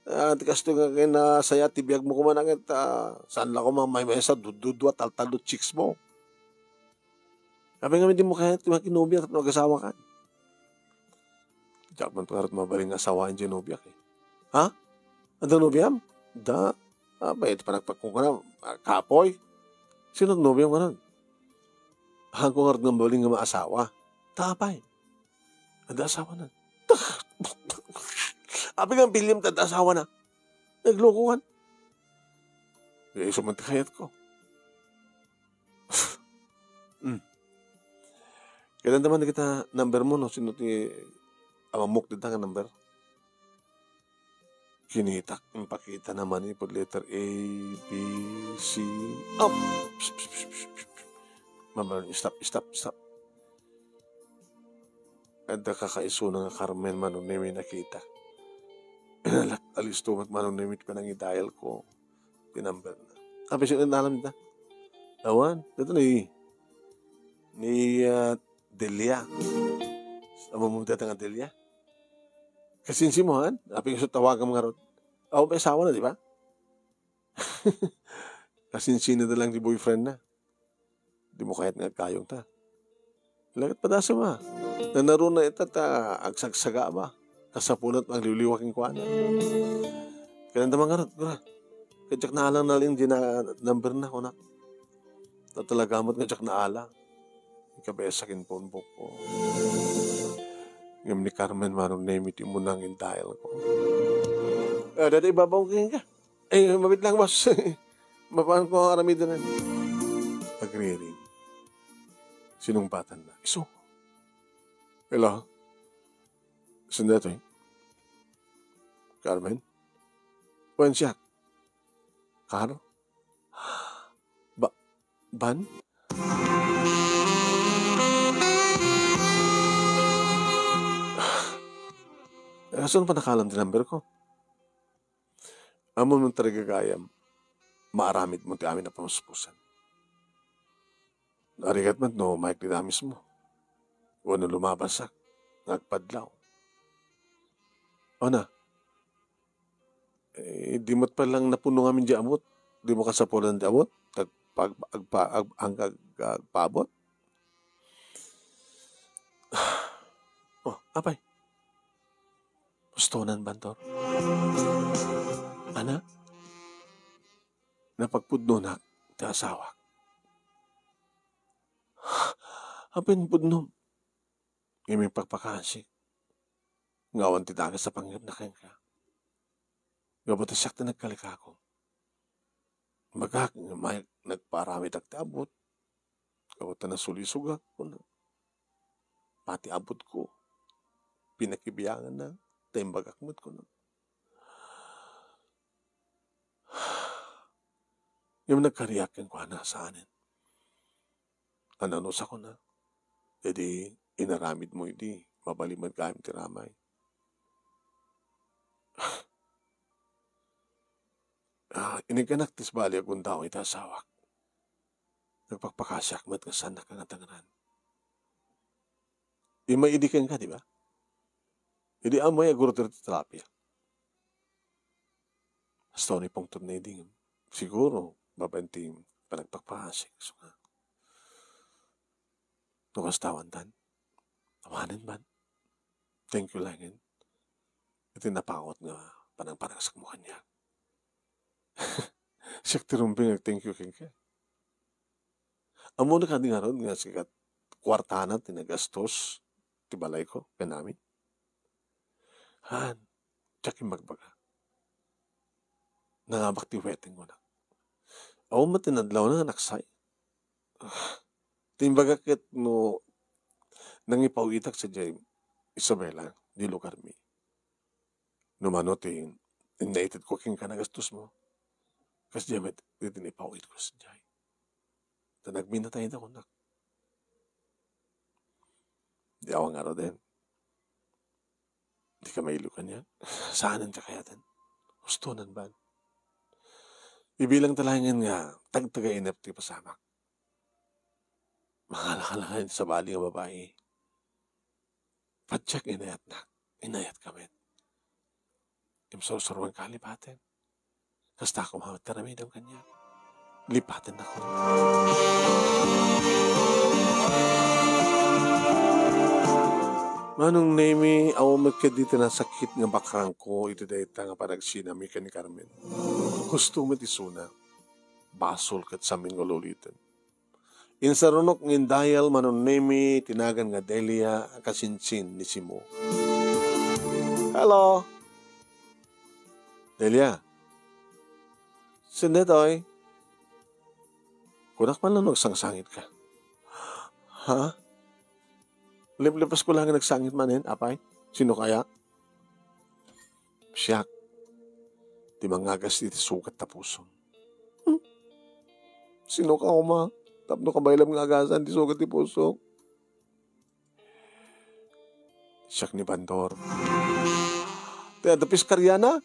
Ti kasto nga kinasaya ti biyag mo kumanangit. Saan lang ko may mesa dududwa taltalo chicks mo. Sabi nga hindi mo kaya makinubyak at mag-asawa ka. Diyak man pangarot mabaling asawain dyan nubyak eh. Ha? Ano nubiyam? Da. Ito pa nagpagkong ka na. Kapoy. Sino nubiyam ka nun? Hangkong harap ng baling nga maasawa. Tapay. Ada asawa na. Abi nga bilyam tada asawa na. Naglokohan. Kaya sumantikayat ko. Kaya naman kita number mo no. Sino ti amamok dito nga number? Kinitak, pakita naman ni pag letter A, B, C, up. Mamalang, stop. Ada kakaiso na nga Carmen manong nemi nakita. Alis tumat manong nemi panangidial ko. Tinumber na. Sabi siya alam nita. Awan, dito ni Delia. Amo mo dito nga Delia. Kasinsi mo, han? Aping sa tawagan mga rod. Ako may asawa na, di ba? Kasinsi na lang di boyfriend na. Di mo kahit nga kayong ta. Lagat pa dasa ma. Nanaro na ita agsagsaga ba? Kasapunat ang liwliwaking kuana. Kaya naman nga rod. Kadyak na alang na lang di na number na ko na. Tatalagamot nga dyak na alang. Ikabesakin po ang ko. Ngam ni Carmen manong name iti mo nang dial ko. Dati ibabawin ka. Mabit lang boss. Mapaan ko ang arami doon. Agreeing. Sinumpatan na. Iso. Hello? Sandito eh. Carmen? When siya? Car? Ban? Saan pa nakalam din number ko? Amo mong tarigagayam, maaramid mo ti amin na pamuspusan. Narigat man no, Mike dinamis mo. O no lumabasak, nagpadlaw. O na, di mo't palang napuno ngamin di amot. Di mo kasapulan di amot. Agpaabot. Oh, apay. Pustonan bantor. Ana? Napagpudno na ti asawa. Apin pudnom. Ngayong pagpakasik. Ngawan ti dagas sa pangyap na kayang ka. Gabot siyak na nagkalika ko. Magak, nagparami takti abot. Gabot na sulisuga ko na. Pati abot ko. pinakibiyangan na, taimbagakmat ko na. Yung nagkariyak yung kuha na sa anin. Ananos ako na. Jadi, inaramid mo hindi. Mabalimad kami tiramay. Inigkanak tis bali akong tao itasawak. Nagpagpakasyak mat nga sana ka nga tanganan. Maidikan ka, di ba? Hindi amoy aguro terapia. Story pong tunay din. Siguro, babanting panagpagpakasyak. So nga. Tukas tawantan. Tawanin man. Thank you lang yun. Ito napakot nga panang-panagsak mo kanya. Siyak tirumping thank you king ka. Amo na ka nga ron nga sikat kwartana tinagastos tibalay ko kanami. Han, tsakin magbaga. Nangabak ti wedding mo na. Ako matinadlaw na naksay. Timbaga kit no nangipawitak sa Jay Isabela di lugar mi. Numano ti inated cooking ka nagastos mo. Kasi diyamet, itinipawit ko sa Jay. Nagminatay na ko na. Di awang araw din. Di ka mailukan yan. Saanan ka kaya din? Gusto nan ba? Ibilang talangan nga, tagtaga-inap ti pasamak. Makalakalakan sa bali nga babae. Padyak inayat na. Inayat kami. Imsorsorwang kalipatin. Kasta ako mawat taramid ang kanya. Lipatin ako. Manong name awo magkadito na sakit nga bakrang ko ito dayta nga panagsinami ka ni Carmen. Gusto mo tisuna. Basol kat sa aming ngululitan. Insarunok ng dayal manong name tinagan nga Delia kasinsin ni Simo. Hello? Delia? Sindetoy? Kunak man lang nagsangsangit ka. Ha? Lipas ko lang nagsangit manin, apay? Sino kaya? Siyak. Di mangagas iti sukat na puso. Sino ka uma? Tapno ka ba ilang agasan di sukat ti puso? Siyak ni Bandor. Tapis karyana?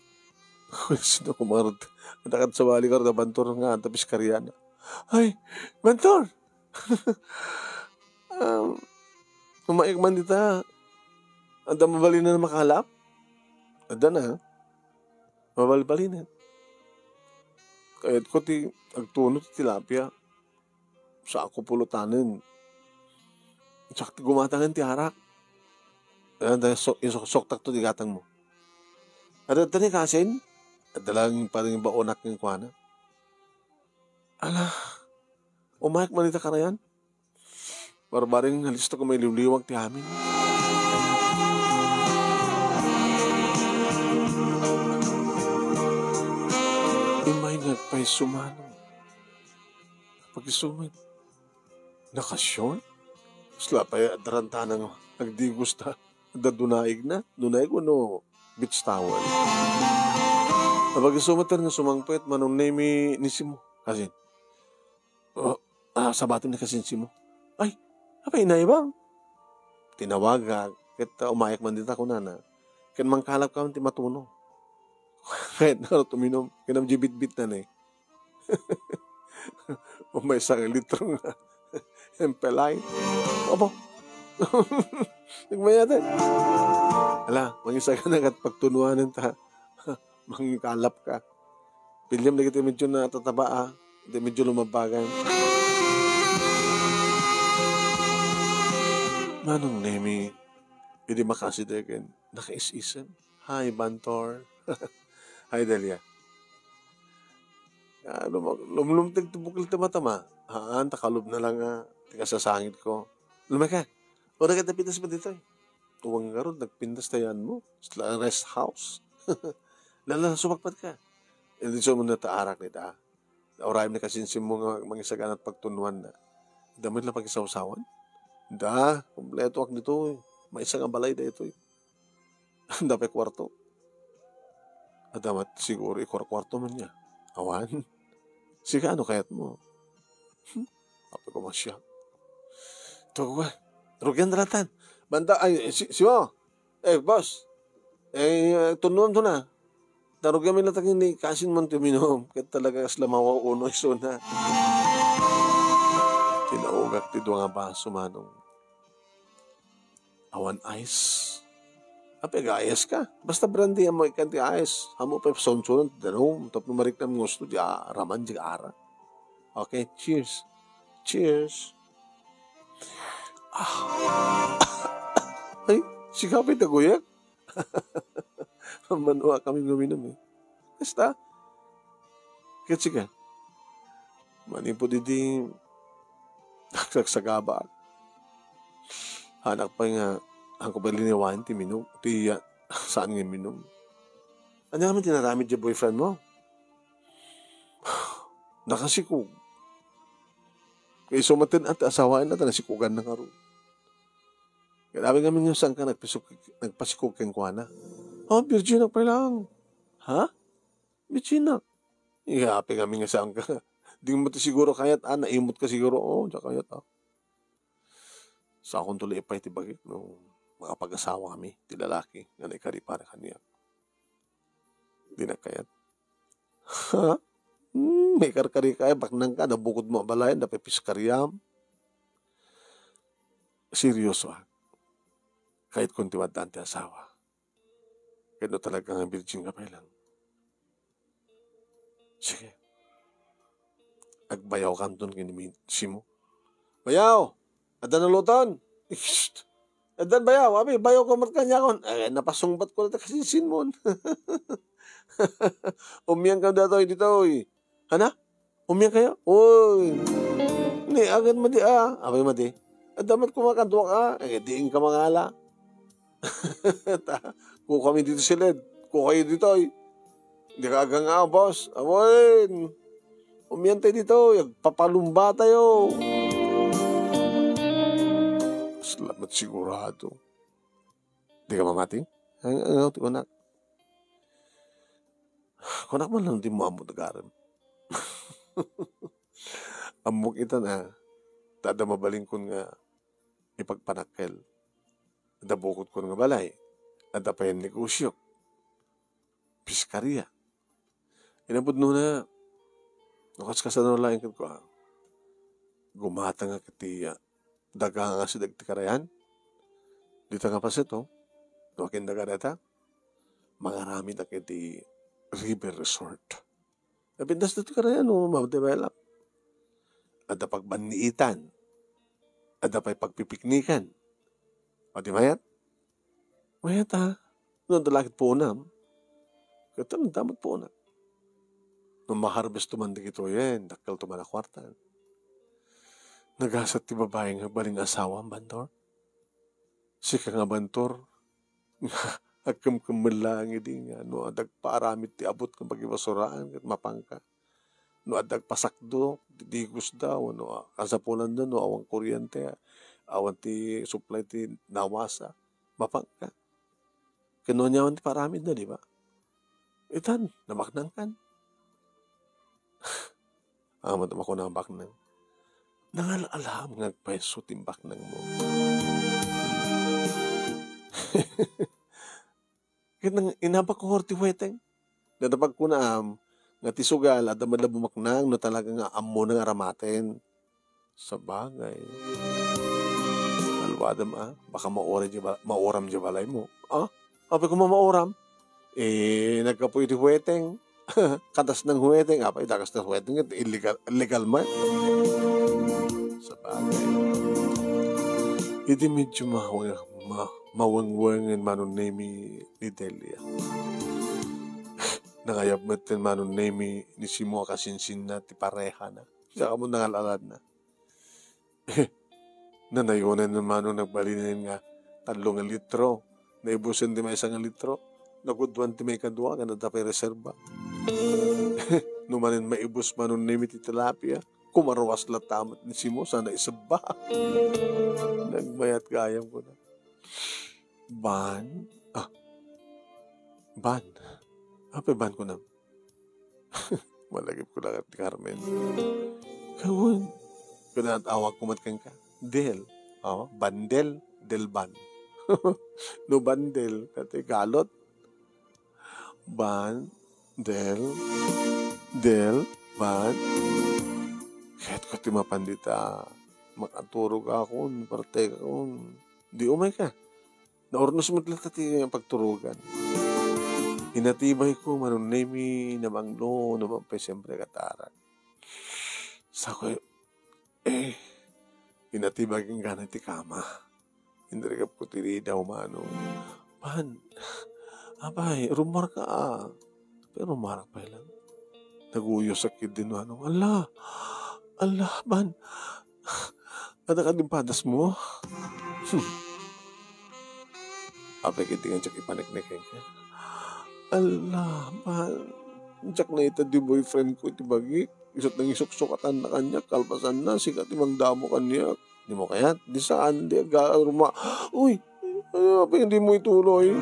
Sino kumarad? Nakat sa bali ka na Bandor nga, tapis karyana. Ay, Bandor! Umaik man dita. Ada mabalinan na makalap? Ada na. Mabalinan. Kahit ko ti agtunod ti tilapia. Sa ako pulutanin. Sakti gumatangan ti harak. Soktak to di gatang mo. Ada tani kasin? Ada lang parang baonak ng kuwana. Ala. Umaik man dita karayan? Barbaring halisto ko may liwliwag ti amin. Imay nagpay sumano. Pag-isumit. Nakasyon? Sla pa adaranta ng nagdigusta. Dadunaig na. Dunaig o no beach towel. Pag-isumit nga sumangpet manong name ni Simo. Kasin. Sabatin na kasin Simo. Ay! Apa inay ba? Tinawaga. Kita umayak man dita ko na. Kan mangkalap ka ti matuno. Kahit na tuminom. Kinam jibit-bit na eh. Umay sa litro nga. Empelay. Opo. Nagmayatan. Ala, mangisa ka na kat pagtunuanan ta. Mangkalap ka. Pilyam na kita medyo na tataba Hindi medyo lumabagan. Manong nemi, hindi makasidagan. Nakaisisan. Hi, Bantor. Hi, Delia. Lumulumtig tubukil tama-tama. Haan, takalob na lang tika sa sangit ko. Lumay ka. O nagkatapitas pa dito eh. Tuwang nga ron, nagpintas tayan mo. Sa rest house. Lala, sumakpat ka. Hindi siya mo na taarak nita. Nauraim na kasinsim mo mga isagan at pagtunuan na. Damit lang pag-isawsawan. Da, kompleto ak dito eh. May isang balay da ito eh. Dapat kwarto. Adamat siguro ikwarto man niya. Awan. Sige, ano kayat mo? Apo ko masya. Ito ko ba? Rugyan dalatan. Banda, ay, si mo. Boss. Tunuan to na. Tarugyan mo lang ni kasin mo tuminom. Kaya talaga slamawa uno iso na. Tinaugak ti doon nga baso manong. Awan ice. Ape ga-ice ka. Basta brandy mo ikan ti ice. Hamo pa sonsonon. Danom. Tapos marik na gusto. Di raman di ara. Okay, cheers. Cheers. Ay, si kapit na guyak. Manua kami guminom eh. Basta. Kasi ka. Manipo didi. Nagsagaba. Hanak pa nga. Ang kabali ni Juan, ti minum. Ti saan nga minum. Ano naman tinaramid yung boyfriend mo? Nakasikog. Kaya sumatin at asawain natin, nasikugan na nga ron. Kaya namin kami yung saan ka nagpasikog kang kuwana. Virgin na pa lang. Ha? Virgin na. Ihapi kami nga saan ka. Di mo ti siguro kayat, naimot ka siguro. Diyan kayat, Sa akong tuloy ipay ti bagit, no, makapag-asawa kami, ti lalaki, nga naikari para kaniya. Di na kayat. Ha? May karkari kaya, baknang ka, nabukod mo balayan, napipiskaryam. Seryoso, kahit kung tiwadaan ti asawa. Kaya talaga nga virgin ka pa lang. Sige. Agbayaw ka doon kinimisi mo. Bayaw! Adan na lutan! Adan bayaw! Abi, bayaw ka markanya kon. Napasungbat ko na kasi sinmon. Umiyang ka dito dito. Hana? Umiyang kayo? Uy! Ni, agad madi Abay madi. Adamat kumakantuwa ka. Diin ka mangala. Kung kami dito silid. Kung kayo dito. Hindi ka agang boss. Awain! Umiyante dito, papalumba tayo. Salamat sigurado. Di ka mamating? Ano, kunak? Kunak man lang di mo amot agaran. Amok ita na, tada mabaling ko nga ipagpanakkel. Ada bukod ko nga balay. Ada pa yung negosyo. Piskarya. Inabot no na, nakas ka sa nalain ko, gumata nga kiti, daga nga si dagtikarayan. Dito nga pa sito, nuwakin daga data, mangarami na kiti river resort. Napindas na tikarayan, ma-develop. Ada pagbaniitan. Ada pa'y pagpipiknikan. O di mayat? Mayat Noon dalakit po na. Kata nang damat po na. Nung maharvest tumandig ito yan, dakal tuman na kwartan. Nagasat ti babae nga baling asawa ang bantor. Sika nga bantor, agkam-kamalang idi nga, no, adag paaramit ti abot ng bagibasuraan, at mapangka. No, adag pasakdo, digos daw, no, kasapulan doon, no, awang kuryente, awan ti supply ti nawasa, mapangka. Kano niya ti paramid na, di ba? Itan, namaknang kan. Amat ako na baknang. Nangal-alam nga peso timbak ng mo. Kaya inabak ko horti weteng. Nadabag ko na nga tisugal at damad na bumaknang no talaga nga amo na nga ramaten. Sa bagay. Alwadam baka mauram di balay mo. Apay ko mauram. Nagkapoy di weteng. Katas ng huweteng, apay dakas ng huweteng, illegal man. Sa bagay. Hindi medyo mawangwangan manon nemi ni Delia. Nangayab matin manon nemi ni Simo kasinsin na ti pareha na. Saka mo nangalalad na. Nanayunan naman nung nagbalinin nga 3 litro. Naibusin di may 1 litro. Nagudwan ti may kadwa nga natapay reserva. Numanin maibus manon nemi ti tilapia. Kumarwas latamat ni Simo sana isaba. Nagmayat gayam ko na. Ban? Ban. Apa ban ko na? Malagip ko lang at Carmen. Kawon. Kaya awag kumatkan ka. Del. Oh, bandel. Del ban. No bandel. Kati galot. Ban. Del. Del. Ban. Kahit ko timapandita. Makaturog ako. Parte ako. Di umay ka. Naornos mo lang tati ang pagturugan. Hinatibay ko manunemi na banglo na mampay siyempre kataran. Sa ko, hinatibay kong gana ti kama. Hindi rin ko tirida umano. Man, abay, rumar ka Pero rumar pa lang. Naguyo sakit din ano. Allah, man. Ada ka din padas mo? Abay kitingan siya ipanik-nikin ka. Allah, man. Diyak na ito di boyfriend ko, tibagi. Isot nang isuksukatan na kanya, kalpasan na, sikat imang damo kanya. Di mo kaya, di saan, di agaruma. Uy, hindi mo ituloy.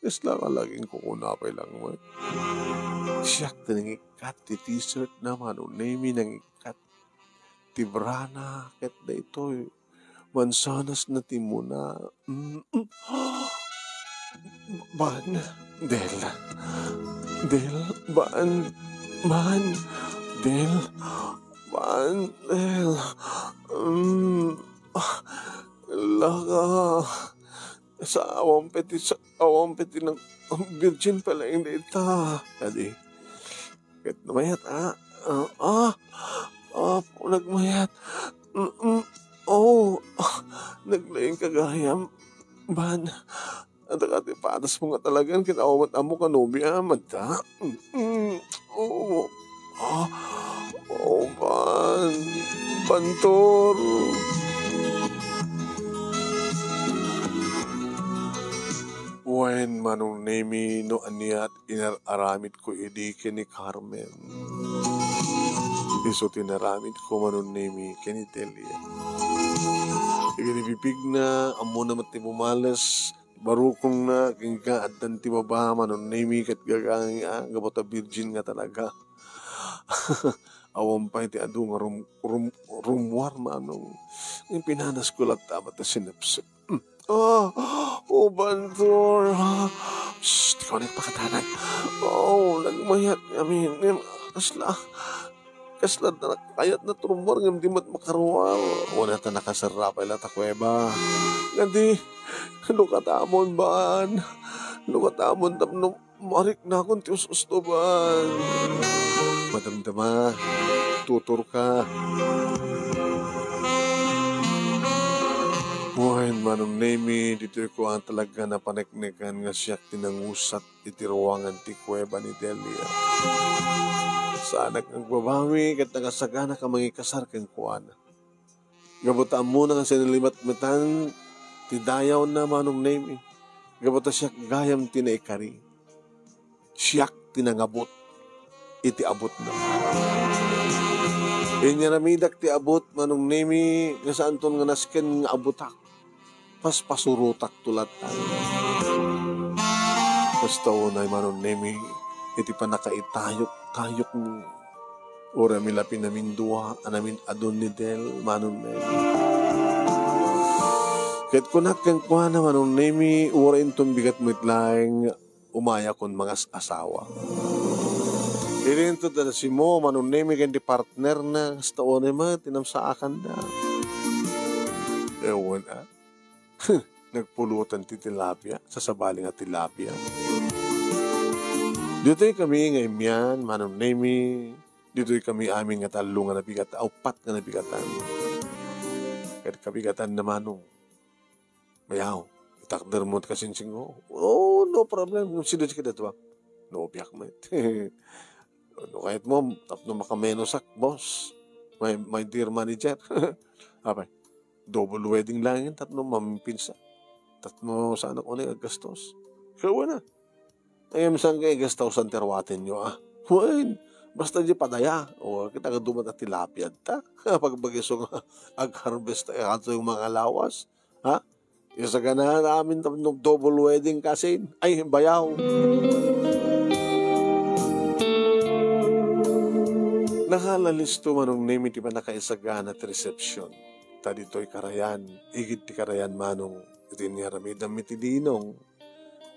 Isla ka laging kukunapay lang mo. Siyak na nangikat, ti t-shirt naman, unemi nangikat. Tibrana, ket na ito, mansanas na timuna. Ban, Del, ban, Del, laka, sa awang peti ng virgin pala yung data. Kadi, ket namayat, nagmayat, naglayang kagayam, ban, ang takati patas mo nga talagang kinawat amo ka nobya, mata. Ban, bantor. When manong nemi no aniat inaramit ko idi kini Carmen. Iso tinaramit ko manong nemi kini Delia. Ikinibibig na, amo na matimumalas, barukong na, kingka at tanti baba, manon nemi kat gagang, gabota virgin nga talaga. Awang pa iti adu nga rumwar manong, yung pinanas ko lang tamat na sinapsip. Bantor. Shhh, ikaw nagpakatanan. Nagmayat, kasla na kayat na turumor ngam di mat makaruwal. Una ta nakasarapay la ta kuweba. Ngandi, lukatamon ban. Lukatamon tapno marik na akong tius-usto ban. Madamdama, tutur ka. Buhayin manong nemi, dito ko ang talaga na paneknekan nga siyak tinangusat iti ruwangan ti kuweba ni Delia. Sa anak ng babawi kat nakasagana ka mangikasar kang kuwana. Gabutaan mo na nga sinalimat-matan ti dayaw na manong nemi. Gabuta siyak gayam tinaikari. Siyak tinangabot. Iti abot na. Inyaramidak ti abot manong nemi nga saan ton nga nasken nga abutak. Pas pasurutak tulatan. Basta unay manong nemi iti panakaitayok ni ora milapin namin duwa anamin adon ni Del manon nemi. Ket kunak kang kuana manon nemi ora inton bigat mitlaeng umaya kon mga asawa. Irinto da si mo manon nemi ken di partner na hasta onay ma tinamsaakan da. Ewan nagpulutan ti tilapia sa sabaling at tilapia. Dito'y kami nga imyan, manong nemi, dito'y kami aming nga talo nga nabigatan, aupat nga nabigatan. Kaya kabigatan na manong, mayaw, itakder mo at kasinsing ko. No problem, sino si kita tuwa? No, biyak mo. No, kahit mo, tapno makamenosak, boss. My dear manager. Abay, double wedding lang yun, tatno mamimpinsa. Tatno sa anak ko na gastos. Kawa na. Ayam sang kay gastos ang terwatin nyo, Well, basta di padaya. O, kita ka dumat at tilapia ta. Pagbagisong ag-harvest, yung mga lawas. Isa ganahan namin double wedding kasi ay bayaw. Nakalalisto manong name iti pa nakaisagana ti reception. Ta dito'y karayan, igit ti karayan manong iti niyaramidam iti dinong.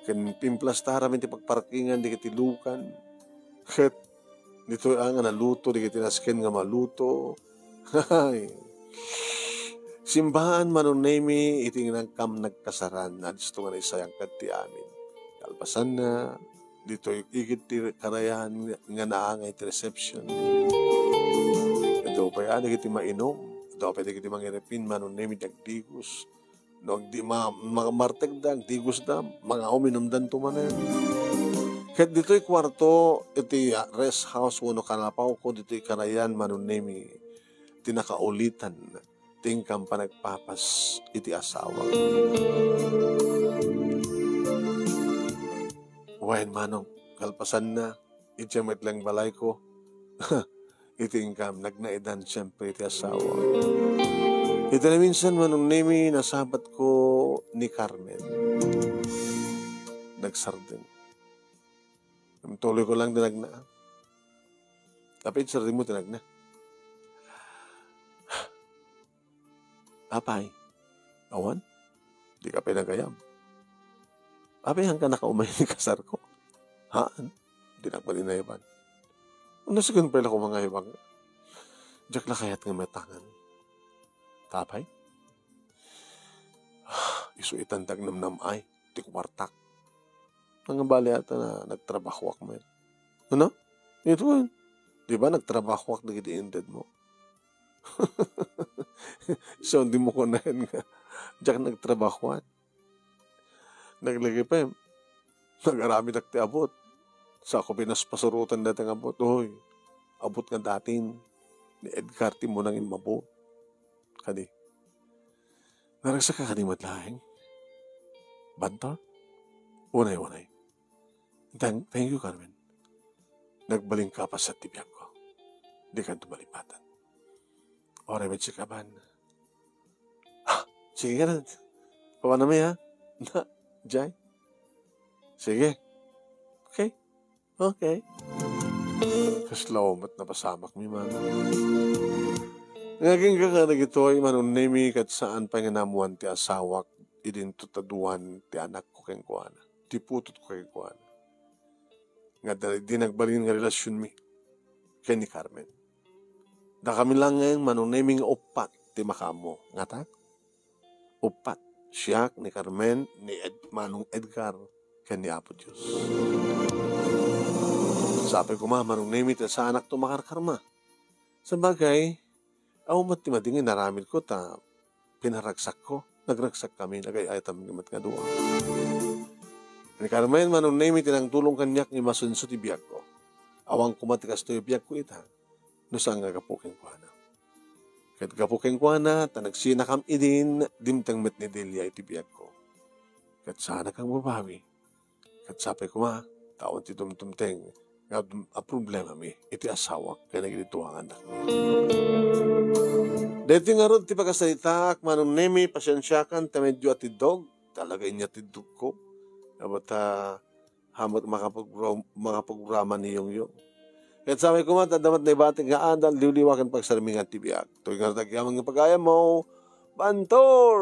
Ken pimplas taram iti pagparkingan di kiti lukan. Ket dito'y ang naluto di kiti nasken nga maluto. Simbahan manong name iti nagkam nagkasaran na disto nga naisayang ti amin. Kalpasan na dito'y igit ti karayan nga naangay ti reception. Ito pa yan, di kiti mainom. Ito pa di kiti mangirepin manong name iti agdigos. No, mga marteg da, digos da, mga uminom dan tumanan. Kahit dito'y kwarto, iti rest house, wano kanapaw ko, dito'y karayan, manunemi, tinakaulitan, tingkam pa nagpapas, iti asawa. Wain manong, kalpasan na, iti lang balay ko, itingkam, nagnaidan siyempre iti asawa. Ito na minsan manong nemi nasabat ko ni Carmen. Nagsardin. Tuloy ko lang dinagna. Tapi sardin mo tinagna. Apay, awan? Di ka pinagayam. Apay hanggang nakaumay ni kasar ko. Haan? Di na pa dinayaban. Ano sigun pala ko mga ibang? Diyak na kayat nga matangan. Tapay? Isu itandag namnam ay, di kumartak. Ang bali ata na nagtrabahwak mo. Ano? Ito yun. Di ba nagtrabahwak na giti-ended mo? So, hindi mo ko na yan nga. Diyak nagtrabahwan. Naglagay pa yun. Nag-arami nagti abot. Sa ako pinaspasurutan dati ng abot. Hoy, abot nga datin. Ni Edgar Tim mo nang inmabot. Kadi. Naragsak ka kadi matlaing. Banta? Unay. Thank you, Carmen. Nagbaling ka pa sa tibiyag ko. Di ka tumalipatan. Oray, may sikaban. Sige ka na. Paano may ha? Na, Jai? Sige. Okay. Kaslaw, ba't napasamak mi man? Ngaging kakanag ito ay manunemi kat saan pa nga namuan ti asawak idintutaduan ti anak ko keng kuana. Ti putot ko keng kuana. Nga di nagbalin nga relasyon mi kay ni Carmen. Da kami lang ngayon manunemi nga upat ti makamo. Nga ta? Upat. Siya ni Carmen ni Manong Edgar kay ni Apo Diyos. Sabi ko manunemi ti sa anak to makarkarma. Sa bagay, mat ti madingin naramid ko ta pinaragsak ko. Nagragsak kami, nagay-ayatam ni mat nga duwa. Ni Carmen, manunemi tinang tulong kanyak ni masunso ti biyag ko. Awang kumatikas to yung biyag ko ita. No saan nga gapuking ko na. Kahit gapuking ko na, ta nagsinakam idin, dimtang met ni Delia iti biyag ko. Kahit sana kang babawi. Kahit sapay ko taon ti tumtumteng, a problema mi, iti asawak, kaya nagilituangan na. Dito nga ron, ti pagkasalita, manong nemi, pasyensyakan, ta medyo atidog, talaga inya tidog ko. Abot hamot makapagprograma niyong yung. Kaya sabi ko damat na ibating nga andal, liwliwakan pagsarmingan ti biyak. Tuwing nga tagyamang nga pagaya mo, Bantor!